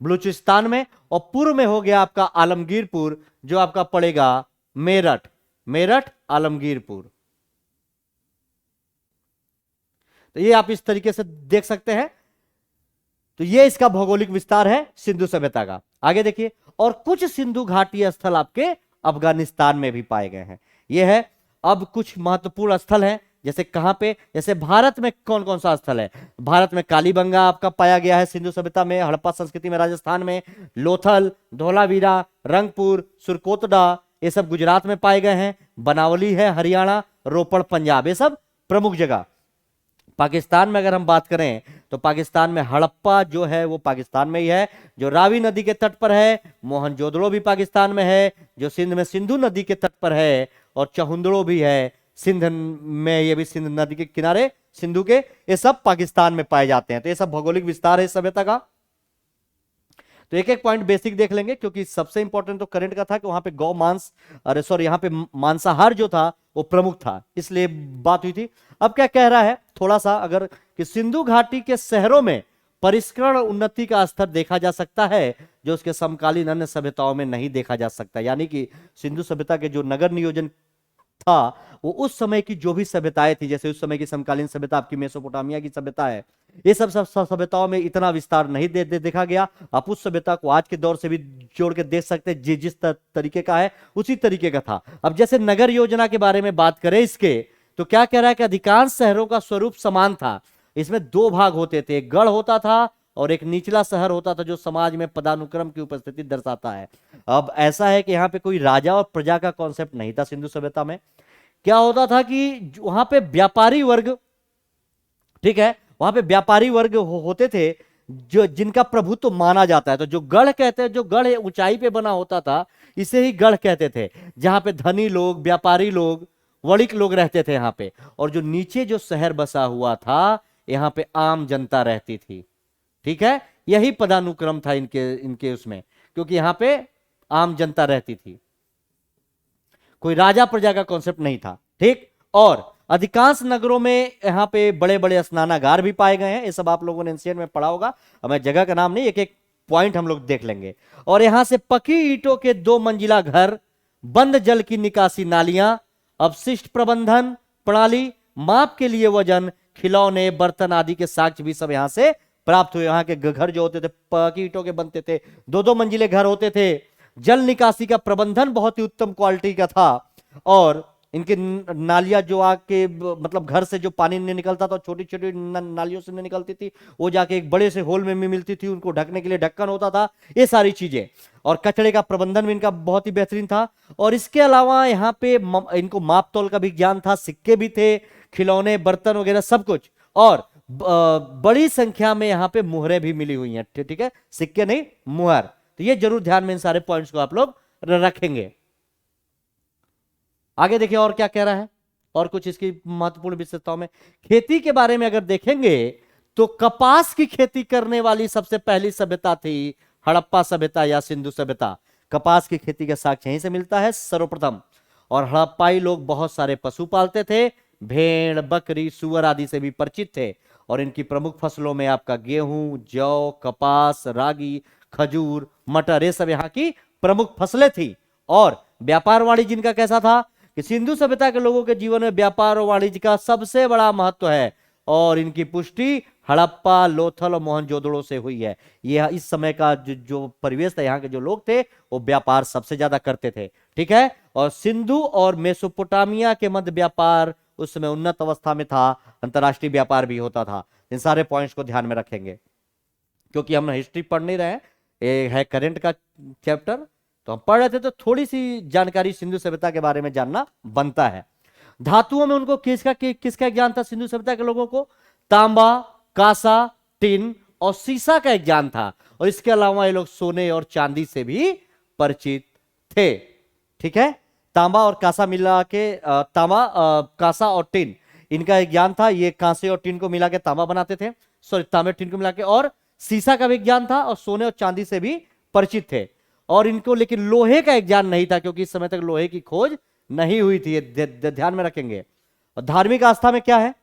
बलूचिस्तान में। और पूर्व में हो गया आपका आलमगीरपुर, जो आपका पड़ेगा मेरठ, मेरठ आलमगीरपुर। तो ये आप इस तरीके से देख सकते हैं। तो ये इसका भौगोलिक विस्तार है सिंधु सभ्यता का। आगे देखिए, और कुछ सिंधु घाटी स्थल आपके अफगानिस्तान में भी पाए गए हैं। ये है। अब कुछ महत्वपूर्ण स्थल हैं, जैसे कहां पे, जैसे भारत में कौन कौन सा स्थल है। भारत में कालीबंगा आपका पाया गया है सिंधु सभ्यता में, हड़प्पा संस्कृति में राजस्थान में, लोथल, धोलावीरा, रंगपुर, सुरकोतडा, ये सब गुजरात में पाए गए हैं। बनावली है हरियाणा, रोपड़ पंजाब, ये सब प्रमुख जगह। पाकिस्तान में अगर हम बात करें तो पाकिस्तान में हड़प्पा जो है वो पाकिस्तान में ही है, जो रावी नदी के तट पर है। मोहनजोदड़ो भी पाकिस्तान में है, जो सिंध में सिंधु नदी के तट पर है। और चहुंदड़ो भी है सिंध में, ये भी सिंध नदी के किनारे सिंधु के, ये सब पाकिस्तान में पाए जाते हैं। तो ये सब भौगोलिक विस्तार है इस सभ्यता का। तो एक एक पॉइंट बेसिक देख लेंगे, क्योंकि सबसे इंपॉर्टेंट तो करंट का था कि वहां पे गौ मांस, अरे सॉरी, यहां पे मांसाहार जो था वो प्रमुख था, इसलिए बात हुई थी। अब क्या कह रहा है थोड़ा सा, अगर कि सिंधु घाटी के शहरों में परिष्करण उन्नति का स्तर देखा जा सकता है, जो उसके समकालीन अन्य सभ्यताओं में नहीं देखा जा सकता। यानी कि सिंधु सभ्यता के जो नगर नियोजन था वो उस समय की जो भी सभ्यताएं थी, जैसे उस समय की समकालीन सभ्यता आपकी मेसोपोटामिया की सभ्यता है, ये सब सभ्यताओं में इतना विस्तार नहीं देखा गया। आप उस सभ्यता को आज के दौर से भी जोड़ के देख सकते हैं, जिस तरीके का है उसी तरीके का था। अब जैसे नगर योजना के बारे में बात करें इसके, तो क्या कह रहा है कि अधिकांश शहरों का स्वरूप समान था। इसमें दो भाग होते थे, एक गढ़ होता था और एक निचला शहर होता था, जो समाज में पदानुक्रम की उपस्थिति दर्शाता है। अब ऐसा है कि यहाँ पे कोई राजा और प्रजा का कॉन्सेप्ट नहीं था सिंधु सभ्यता में। क्या होता था कि वहां पे व्यापारी वर्ग, ठीक है, वहां पे व्यापारी वर्ग होते थे जो जिनका प्रभुत्व माना जाता है। तो जो गढ़ कहते हैं, जो गढ़ ऊंचाई पे बना होता था, इसे ही गढ़ कहते थे, जहां पे धनी लोग, व्यापारी लोग, वणिक लोग रहते थे यहाँ पे। और जो नीचे जो शहर बसा हुआ था, यहाँ पे आम जनता रहती थी। ठीक है, यही पदानुक्रम था इनके इनके उसमें, क्योंकि यहाँ पे आम जनता रहती थी, कोई राजा प्रजा का कॉन्सेप्ट नहीं था। ठीक, और अधिकांश नगरों में यहाँ पे बड़े बड़े स्नानागार भी पाए गए हैं। ये सब आप लोगों ने एंशिएंट में पढ़ा होगा। अब मैं जगह का नाम नहीं, एक एक पॉइंट हम लोग देख लेंगे। और यहां से पक्की ईंटों के 2 मंजिला घर, बंद जल की निकासी नालियां, अपशिष्ट प्रबंधन प्रणाली, माप के लिए वजन, खिलौने, बर्तन आदि के साक्ष्य भी सब यहां से प्राप्त हुए। यहाँ के घर जो होते थे पक्की ईंटों के बनते थे, 2-2 मंजिले घर होते थे। जल निकासी का प्रबंधन बहुत ही उत्तम क्वालिटी का था। और इनके नालियां जो आके मतलब घर से जो पानी नहीं निकलता था, छोटी छोटी नालियों से नहीं निकलती थी, वो जाके एक बड़े से होल में मिलती थी, उनको ढकने के लिए ढक्कन होता था, ये सारी चीजें। और कचड़े का प्रबंधन भी इनका बहुत ही बेहतरीन था। और इसके अलावा यहाँ पे इनको माप तौल का भी ज्ञान था, सिक्के भी थे, खिलौने, बर्तन वगैरह सब कुछ। और बड़ी संख्या में यहाँ पे मुहरें भी मिली हुई हैं। ठीक है, सिक्के नहीं, मुहर। तो ये जरूर ध्यान में इन सारे पॉइंट्स को आप लोग रखेंगे। आगे देखिए और क्या कह रहा है, और कुछ इसकी महत्वपूर्ण विशेषताओं में। खेती के बारे में अगर देखेंगे तो कपास की खेती करने वाली सबसे पहली सभ्यता थी हड़प्पा सभ्यता या सिंधु सभ्यता। कपास की खेती का साक्ष्य यहीं से मिलता है सर्वप्रथम। और हड़प्पाई लोग बहुत सारे पशु पालते थे, भेड़, बकरी, सुअर आदि से भी परिचित थे। और इनकी प्रमुख फसलों में आपका गेहूं, जौ, कपास, रागी, खजूर, मटर, ये सब यहाँ की प्रमुख फसलें थी। और व्यापार वाणिज्य इनका कैसा था कि सिंधु सभ्यता के लोगों के जीवन में व्यापार और वाणिज्य का सबसे बड़ा महत्व है। और इनकी पुष्टि हड़प्पा, लोथल और मोहनजोदड़ो से हुई है। यह इस समय का जो परिवेश था, यहाँ के जो लोग थे वो व्यापार सबसे ज्यादा करते थे। ठीक है, और सिंधु और मेसोपोटामिया के मध्य व्यापार उस समय उन्नत अवस्था में था, अंतरराष्ट्रीय व्यापार भी होता था। इन सारे पॉइंट्स को ध्यान में रखेंगे, क्योंकि हम हिस्ट्री पढ़ नहीं रहे हैं, ये है करंट का चैप्टर, तो हम पढ़ रहे थे, तो थोड़ी सी जानकारी सिंधु सभ्यता के बारे में जानना बनता है। धातुओं में उनको किसका ज्ञान था सिंधु सभ्यता के लोगों को? तांबा, कांसा, टिन और सीसा का एक ज्ञान था। और इसके अलावा ये लोग सोने और चांदी से भी परिचित थे। ठीक है, तांबा और कांसा मिला के तांबा, कांसा और टिन, इनका एक ज्ञान था। ये कांसे और टिन को मिला के तांबा बनाते थे, सॉरी तांबे टिन को मिला के। और सीसा का भी ज्ञान था, और सोने और चांदी से भी परिचित थे। और इनको लेकिन लोहे का एक ज्ञान नहीं था, क्योंकि इस समय तक लोहे की खोज नहीं हुई थी, ध्यान में रखेंगे। और धार्मिक आस्था में क्या है?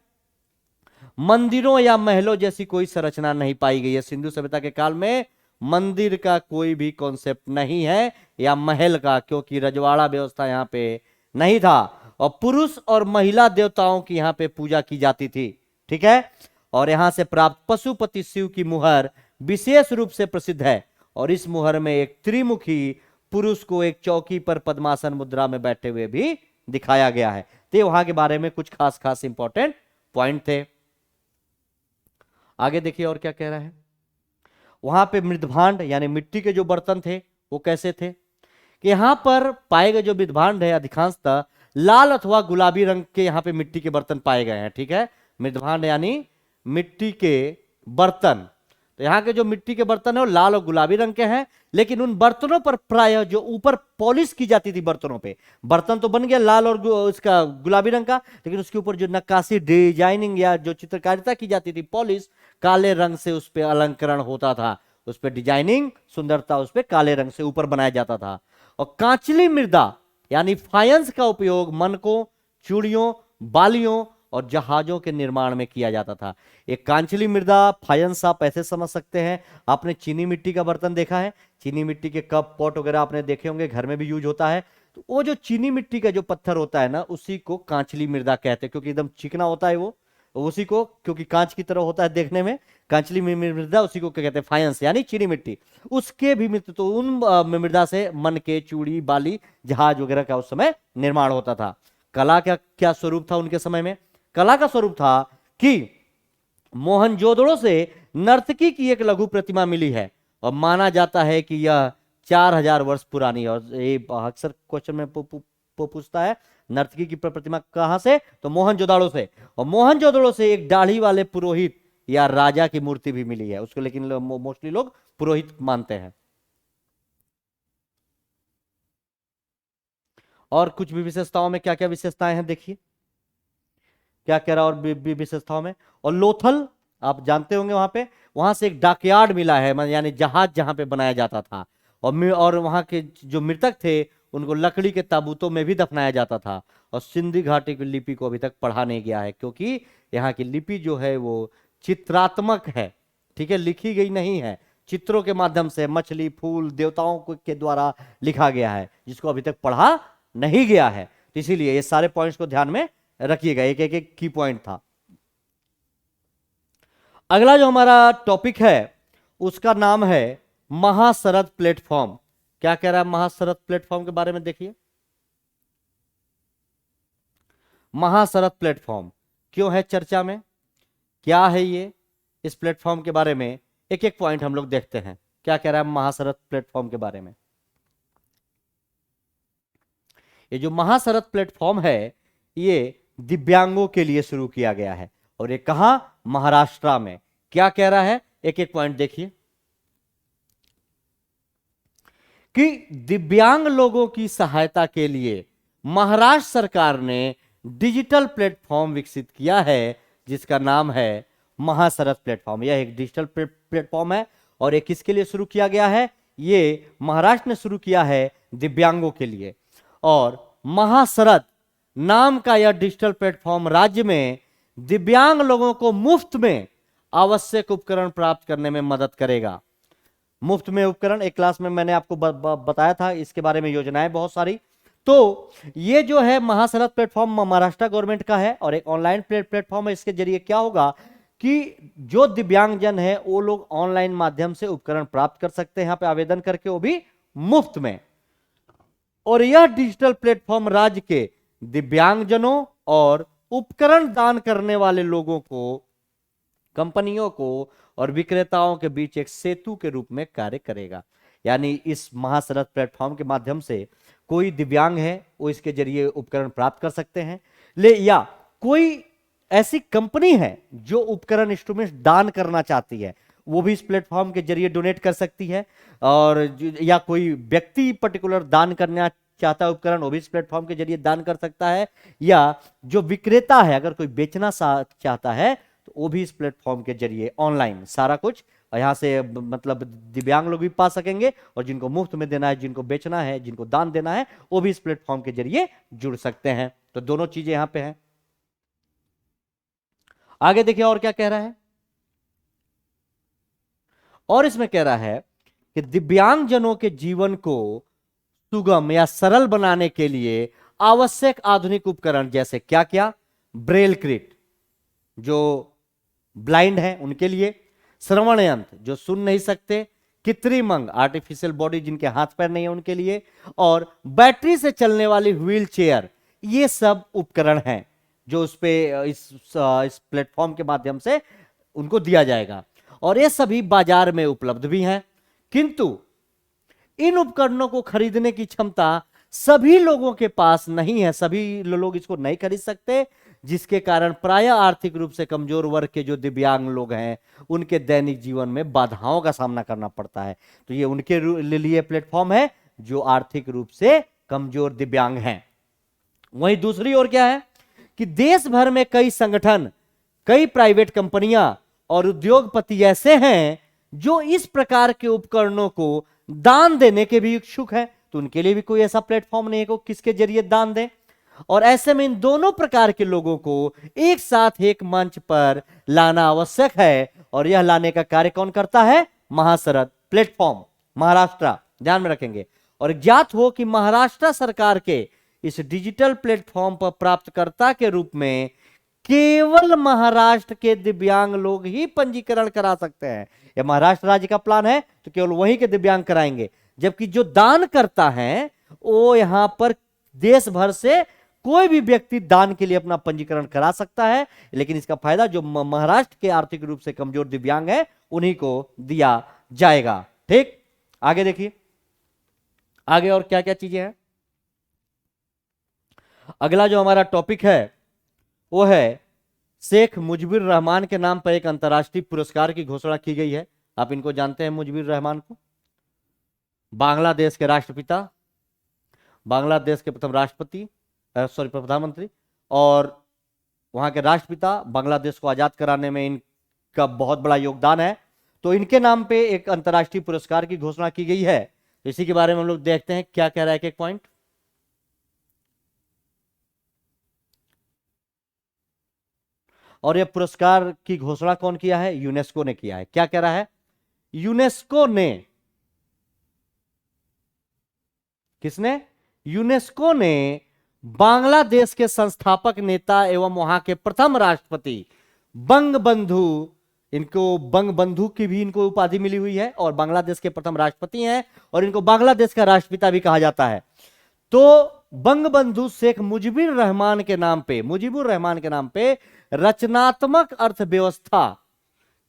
मंदिरों या महलों जैसी कोई संरचना नहीं पाई गई है सिंधु सभ्यता के काल में। मंदिर का कोई भी कॉन्सेप्ट नहीं है, या महल का, क्योंकि रजवाड़ा व्यवस्था यहाँ पे नहीं था। और पुरुष और महिला देवताओं की यहाँ पे पूजा की जाती थी। ठीक है, और यहां से प्राप्त पशुपति शिव की मुहर विशेष रूप से प्रसिद्ध है। और इस मुहर में एक त्रिमुखी पुरुष को एक चौकी पर पद्मासन मुद्रा में बैठे हुए भी दिखाया गया है। तो वहां के बारे में कुछ खास खास इंपॉर्टेंट पॉइंट थे। आगे देखिए और क्या कह रहा है। वहां पे मृदभांड यानी मिट्टी के जो बर्तन थे वो कैसे थे कि यहां पर पाए गए जो मृदभांड है अधिकांशतः लाल अथवा गुलाबी रंग के यहाँ पे मिट्टी के बर्तन पाए गए हैं। ठीक है, मृदभांड यानी मिट्टी के बर्तन। तो यहाँ के जो मिट्टी के बर्तन है वो लाल और गुलाबी रंग के हैं, लेकिन उन बर्तनों पर प्राय जो ऊपर पॉलिश की जाती थी, बर्तनों पे, बर्तन तो बन गया लाल और इसका गुलाबी रंग का, लेकिन उसके ऊपर जो नक्काशी, डिजाइनिंग या जो चित्रकारिता की जाती थी, पॉलिश, काले रंग से उस पर अलंकरण होता था, उस पर डिजाइनिंग, सुंदरता उस पर काले रंग से ऊपर बनाया जाता था। और कांचली मृदा यानी फायंस का उपयोग मनकों, चूड़ियों, बालियों और जहाजों के निर्माण में किया जाता था। एक कांचली मृदा, फायंस आप ऐसे समझ सकते हैं, आपने चीनी मिट्टी का बर्तन देखा है, चीनी मिट्टी के कप, पॉट वगैरह आपने देखे होंगे, घर में भी यूज होता है। तो वो जो चीनी मिट्टी का जो पत्थर होता है ना, उसी को कांचली मृदा कहते हैं, क्योंकि एकदम चिकना होता है वो, उसी को, क्योंकि कांच की तरह होता है देखने में, कांचली मृदा, उसी को क्या कहते हैं? फायंस यानी चीनी मिट्टी। उसके भी मित्र, तो उन मृदा से मन के, चूड़ी, बाली, जहाज वगैरह का उस समय निर्माण होता था। कला का क्या स्वरूप था उनके समय में? कला का स्वरूप था कि मोहनजोदड़ो से नर्तकी की एक लघु प्रतिमा मिली है और माना जाता है कि यह 4000 वर्ष पुरानी है। और ये अक्सर क्वेश्चन में पूछता है नर्तकी की प्रतिमा कहां से, तो मोहनजोदड़ो से। और मोहनजोदड़ो से एक दाढ़ी वाले पुरोहित या राजा की मूर्ति भी मिली है उसको, लेकिन मोस्टली लोग पुरोहित मानते हैं। और कुछ भी विशेषताओं में क्या क्या विशेषताएं हैं देखिए क्या कह रहा और भी विशेषताओं में। और लोथल आप जानते होंगे वहां से एक डॉकयार्ड मिला है, यानी जहाज जहां पे बनाया जाता था। और वहां के जो मृतक थे उनको लकड़ी के ताबूतों में भी दफनाया जाता था। और सिंधी घाटी की लिपि को अभी तक पढ़ा नहीं गया है क्योंकि यहाँ की लिपि जो है वो चित्रात्मक है, ठीक है, लिखी गई नहीं है, चित्रों के माध्यम से मछली फूल देवताओं के द्वारा लिखा गया है जिसको अभी तक पढ़ा नहीं गया है। तो इसीलिए ये सारे पॉइंट्स को ध्यान में रखिएगा, एक एक एक की पॉइंट था। अगला जो हमारा टॉपिक है उसका नाम है महासरद प्लेटफॉर्म। क्या कह रहा है महासरद प्लेटफॉर्म के बारे में देखिए। महासरद प्लेटफॉर्म क्यों है चर्चा में, क्या है ये, इस प्लेटफॉर्म के बारे में एक एक पॉइंट हम लोग देखते हैं। क्या कह रहा है महासरद प्लेटफॉर्म के बारे में। ये जो महासरद प्लेटफॉर्म है ये दिव्यांगों के लिए शुरू किया गया है और ये कहां, महाराष्ट्र में। क्या कह रहा है एक एक पॉइंट देखिए कि दिव्यांग लोगों की सहायता के लिए महाराष्ट्र सरकार ने डिजिटल प्लेटफॉर्म विकसित किया है जिसका नाम है महासरद प्लेटफॉर्म। यह एक डिजिटल प्लेटफॉर्म है और ये किसके लिए शुरू किया गया है, ये महाराष्ट्र ने शुरू किया है दिव्यांगों के लिए। और महासरद नाम का यह डिजिटल प्लेटफॉर्म राज्य में दिव्यांग लोगों को मुफ्त में आवश्यक उपकरण प्राप्त करने में मदद करेगा। मुफ्त में उपकरण, एक क्लास में मैंने आपको बताया था इसके बारे में, योजनाएं बहुत सारी। तो ये जो है महासरद प्लेटफॉर्म महाराष्ट्र गवर्नमेंट का है और एक ऑनलाइन प्लेटफॉर्म है। इसके जरिए क्या होगा कि जो दिव्यांगजन है वो लोग ऑनलाइन माध्यम से उपकरण प्राप्त कर सकते हैं यहाँ पे आवेदन करके, वो भी मुफ्त में। और यह डिजिटल प्लेटफॉर्म राज्य के दिव्यांगजनों और उपकरण दान करने वाले लोगों को, कंपनियों को और विक्रेताओं के बीच एक सेतु के रूप में कार्य करेगा। यानी इस महासरद प्लेटफॉर्म के माध्यम से कोई दिव्यांग है वो इसके जरिए उपकरण प्राप्त कर सकते हैं, या कोई ऐसी कंपनी है जो उपकरण इंस्ट्रूमेंट दान करना चाहती है वो भी इस प्लेटफॉर्म के जरिए डोनेट कर सकती है। और या कोई व्यक्ति पर्टिकुलर दान करना चाहता है उपकरण, वो भी इस प्लेटफॉर्म के जरिए दान कर सकता है। या जो विक्रेता है अगर कोई बेचना चाहता है तो वो भी इस प्लेटफॉर्म के जरिए ऑनलाइन सारा कुछ यहां से, मतलब दिव्यांग लोग भी पा सकेंगे और जिनको मुफ्त में देना है, जिनको बेचना है, जिनको दान देना है, वो भी इस प्लेटफॉर्म के जरिए जुड़ सकते हैं। तो दोनों चीजें यहां पे हैं। आगे देखिए और क्या कह रहा है। और इसमें कह रहा है कि दिव्यांगजनों के जीवन को सुगम या सरल बनाने के लिए आवश्यक आधुनिक उपकरण जैसे क्या क्या, ब्रेल क्रिट जो ब्लाइंड है उनके लिए, श्रवण यंत्र जो सुन नहीं सकते, कृत्रिम अंग आर्टिफिशियल बॉडी जिनके हाथ पैर नहीं है उनके लिए, और बैटरी से चलने वाली व्हील चेयर, ये सब उपकरण हैं जो उस पे इस प्लेटफॉर्म के माध्यम से उनको दिया जाएगा। और ये सभी बाजार में उपलब्ध भी हैं, किंतु इन उपकरणों को खरीदने की क्षमता सभी लोगों के पास नहीं है, सभी लोग इसको नहीं खरीद सकते, जिसके कारण प्रायः आर्थिक रूप से कमजोर वर्ग के जो दिव्यांग लोग हैं उनके दैनिक जीवन में बाधाओं का सामना करना पड़ता है। तो ये उनके लिए प्लेटफॉर्म है जो आर्थिक रूप से कमजोर दिव्यांग हैं। वहीं दूसरी ओर क्या है कि देश भर में कई संगठन, कई प्राइवेट कंपनियां और उद्योगपति ऐसे हैं जो इस प्रकार के उपकरणों को दान देने के भी इच्छुक हैं। तो उनके लिए भी कोई ऐसा प्लेटफॉर्म नहीं है को किसके जरिए दान दें। और ऐसे में इन दोनों प्रकार के लोगों को एक साथ एक मंच पर लाना आवश्यक है और यह लाने का कार्य कौन करता है, महासरद प्लेटफॉर्म महाराष्ट्र, ध्यान में रखेंगे। और ज्ञात हो कि महाराष्ट्र सरकार के इस डिजिटल प्लेटफॉर्म पर प्राप्तकर्ता के रूप में केवल महाराष्ट्र के दिव्यांग लोग ही पंजीकरण करा सकते हैं। यह महाराष्ट्र राज्य का प्लान है तो केवल वहीं के दिव्यांग कराएंगे, जबकि जो दान करता है वो यहां पर देश भर से कोई भी व्यक्ति दान के लिए अपना पंजीकरण करा सकता है, लेकिन इसका फायदा जो महाराष्ट्र के आर्थिक रूप से कमजोर दिव्यांग है उन्हीं को दिया जाएगा। ठीक, आगे देखिए, आगे और क्या क्या चीजें हैं। अगला जो हमारा टॉपिक है वो है शेख मुजीबुर रहमान के नाम पर एक अंतर्राष्ट्रीय पुरस्कार की घोषणा की गई है। आप इनको जानते हैं मुजीबुर रहमान को? बांग्लादेश के राष्ट्रपिता, बांग्लादेश के प्रथम राष्ट्रपति, सॉरी प्रधानमंत्री, और वहां के राष्ट्रपिता, बांग्लादेश को आजाद कराने में इनका बहुत बड़ा योगदान है। तो इनके नाम पे एक अंतर्राष्ट्रीय पुरस्कार की घोषणा की गई है। इसी के बारे में हम लोग देखते हैं क्या कह रहा है, एक पॉइंट। और यह पुरस्कार की घोषणा कौन किया है? यूनेस्को ने किया है। क्या कह रहा है? यूनेस्को ने, किसने? यूनेस्को ने बांग्लादेश के संस्थापक नेता एवं वहां के प्रथम राष्ट्रपति बंगबंधु, इनको बंगबंधु की भी इनको उपाधि मिली हुई है, और बांग्लादेश के प्रथम राष्ट्रपति हैं, और इनको बांग्लादेश का राष्ट्रपिता भी कहा जाता है। तो बंगबंधु शेख मुजीबुर रहमान के नाम पे, मुजीबुर रहमान के नाम पे रचनात्मक अर्थव्यवस्था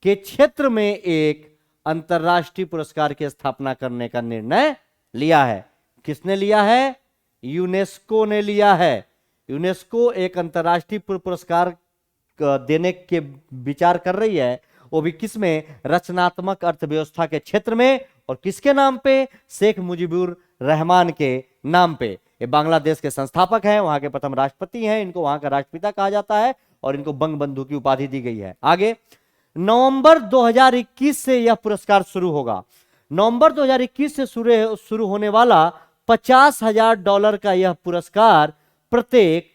के क्षेत्र में एक अंतर्राष्ट्रीय पुरस्कार की स्थापना करने का निर्णय लिया है। किसने लिया है? यूनेस्को ने लिया है। यूनेस्को एक अंतर्राष्ट्रीय पुरस्कार देने के विचार कर रही है, वो भी किसमें? रचनात्मक अर्थव्यवस्था के क्षेत्र में। और किसके नाम पे? शेख मुजीबुर रहमान के नाम पे। ये बांग्लादेश के संस्थापक हैं, वहां के प्रथम राष्ट्रपति हैं, इनको वहां का राष्ट्रपिता कहा जाता है, और इनको बंगबंधु की उपाधि दी गई है। आगे, नवंबर 2021 से यह पुरस्कार शुरू होगा। नवंबर 2021 से शुरू होने वाला $50,000 का यह पुरस्कार प्रत्येक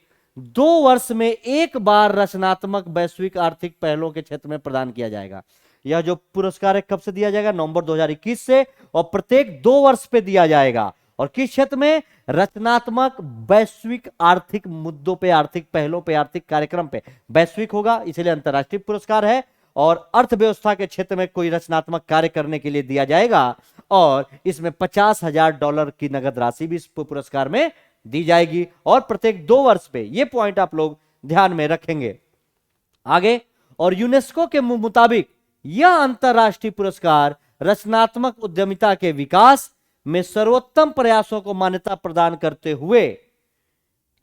2 वर्ष में एक बार रचनात्मक वैश्विक आर्थिक पहलों के क्षेत्र में प्रदान किया जाएगा। यह जो पुरस्कार है कब से दिया जाएगा? नवंबर 2021 से, और प्रत्येक 2 वर्ष पे दिया जाएगा। और किस क्षेत्र में? रचनात्मक वैश्विक आर्थिक मुद्दों पे, आर्थिक पहलों पे, आर्थिक कार्यक्रम पे। वैश्विक होगा इसलिए अंतर्राष्ट्रीय पुरस्कार है, और अर्थव्यवस्था के क्षेत्र में कोई रचनात्मक कार्य करने के लिए दिया जाएगा, और इसमें $50,000 की नगद राशि भी इस पुरस्कार में दी जाएगी, और प्रत्येक 2 वर्ष पे। ये पॉइंट आप लोग ध्यान में रखेंगे। आगे, और यूनेस्को के मुताबिक यह अंतर्राष्ट्रीय पुरस्कार रचनात्मक उद्यमिता के विकास में सर्वोत्तम प्रयासों को मान्यता प्रदान करते हुए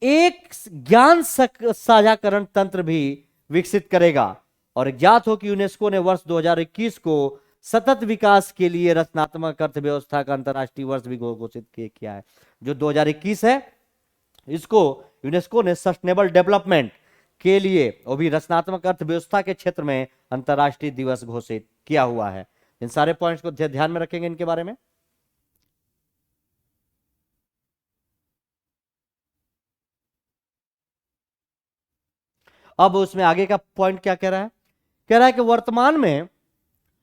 एक ज्ञान साझाकरण तंत्र भी विकसित करेगा। और ज्ञात हो कि यूनेस्को ने वर्ष 2021 को सतत विकास के लिए रचनात्मक अर्थव्यवस्था का अंतर्राष्ट्रीय वर्ष भी घोषित किया है। जो 2021 है, इसको यूनेस्को ने सस्टेनेबल डेवलपमेंट के लिए, वो भी रचनात्मक अर्थव्यवस्था के क्षेत्र में, अंतर्राष्ट्रीय दिवस घोषित किया हुआ है। इन सारे पॉइंट्स को ध्यान में रखेंगे इनके बारे में। अब उसमें आगे का पॉइंट क्या कह रहा है? कह रहा है कि वर्तमान में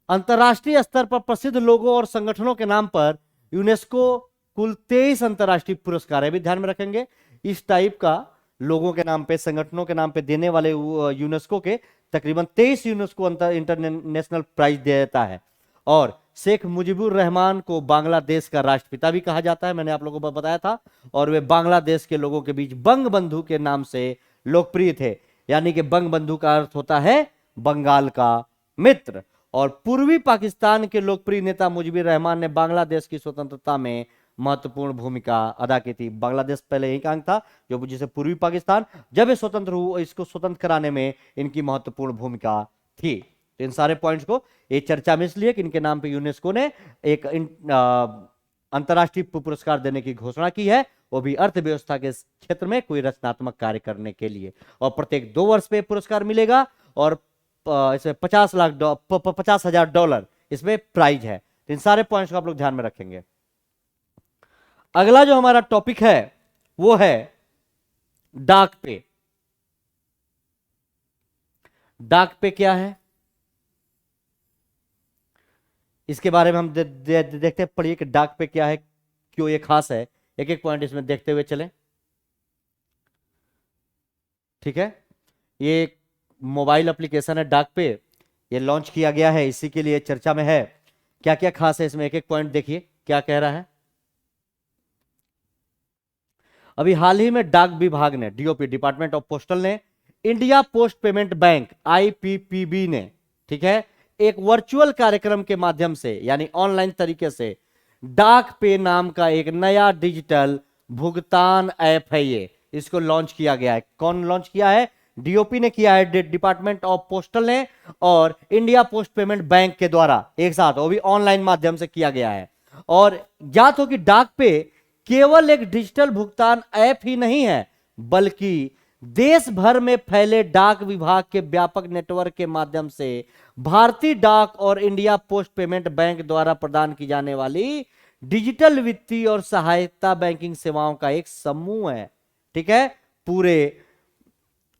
अंतर्राष्ट्रीय स्तर पर प्रसिद्ध लोगों और संगठनों के नाम पर यूनेस्को कुल 23 अंतर्राष्ट्रीय पुरस्कार है, भी ध्यान में रखेंगे। इस टाइप का लोगों के नाम पे, संगठनों के नाम पे देने वाले यूनेस्को के तकरीबन 23 यूनेस्को इंटरनेशनल प्राइज देता है। और शेख मुजीबुर रहमान को बांग्लादेश का राष्ट्रपिता भी कहा जाता है, मैंने आप लोगों को बताया था। और वे बांग्लादेश के लोगों के बीच बंगबंधु के नाम से लोकप्रिय थे, यानी कि बंगबंधु का अर्थ होता है बंगाल का मित्र। और पूर्वी पाकिस्तान के लोकप्रिय नेता मुजीबुर रहमान ने बांग्लादेश की स्वतंत्रता में महत्वपूर्ण भूमिका अदा की थी। बांग्लादेश पहले यही अंग था, जो जिसे पूर्वी पाकिस्तान, जब ये स्वतंत्र हुआ, इसको स्वतंत्र कराने में इनकी महत्वपूर्ण भूमिका थी। तो इन सारे पॉइंट्स को ये चर्चा में इसलिए कि इनके नाम पे यूनेस्को ने एक अंतर्राष्ट्रीय पुरस्कार देने की घोषणा की है, वो भी अर्थव्यवस्था के क्षेत्र में कोई रचनात्मक कार्य करने के लिए। और प्रत्येक 2 वर्ष पे पुरस्कार मिलेगा, और इसमें $50,000 इसमें प्राइज है। तो इन सारे पॉइंट्स को आप लोग ध्यान में रखेंगे। अगला जो हमारा टॉपिक है वो है डाक पे। डाक पे क्या है, इसके बारे में हम देखते हैं। पढ़िए कि डाक पे क्या है, क्यों ये खास है, एक एक पॉइंट इसमें देखते हुए चलें। ठीक है, ये मोबाइल एप्लीकेशन है डाक पे, ये लॉन्च किया गया है, इसी के लिए चर्चा में है। क्या क्या खास है इसमें, एक एक पॉइंट देखिए क्या कह रहा है। अभी हाल ही में डाक विभाग ने, डीओपी, डिपार्टमेंट ऑफ पोस्टल ने, India post payment bank IPPB ने, ठीक है, एक वर्चुअल कार्यक्रम के माध्यम से यानी ऑनलाइन तरीके से डाक पे नाम का एक नया डिजिटल भुगतान ऐप है। ये इसको लॉन्च किया गया है। कौन लॉन्च किया है? डीओपी ने किया है, डिपार्टमेंट ऑफ पोस्टल ने, और इंडिया पोस्ट पेमेंट बैंक के द्वारा एक साथ, वो भी ऑनलाइन माध्यम से किया गया है। और ज्ञात हो कि डाक पे केवल एक डिजिटल भुगतान ऐप ही नहीं है, बल्कि देश भर में फैले डाक विभाग के व्यापक नेटवर्क के माध्यम से भारतीय डाक और इंडिया पोस्ट पेमेंट बैंक द्वारा प्रदान की जाने वाली डिजिटल वित्तीय और सहायता बैंकिंग सेवाओं का एक समूह है। ठीक है, पूरे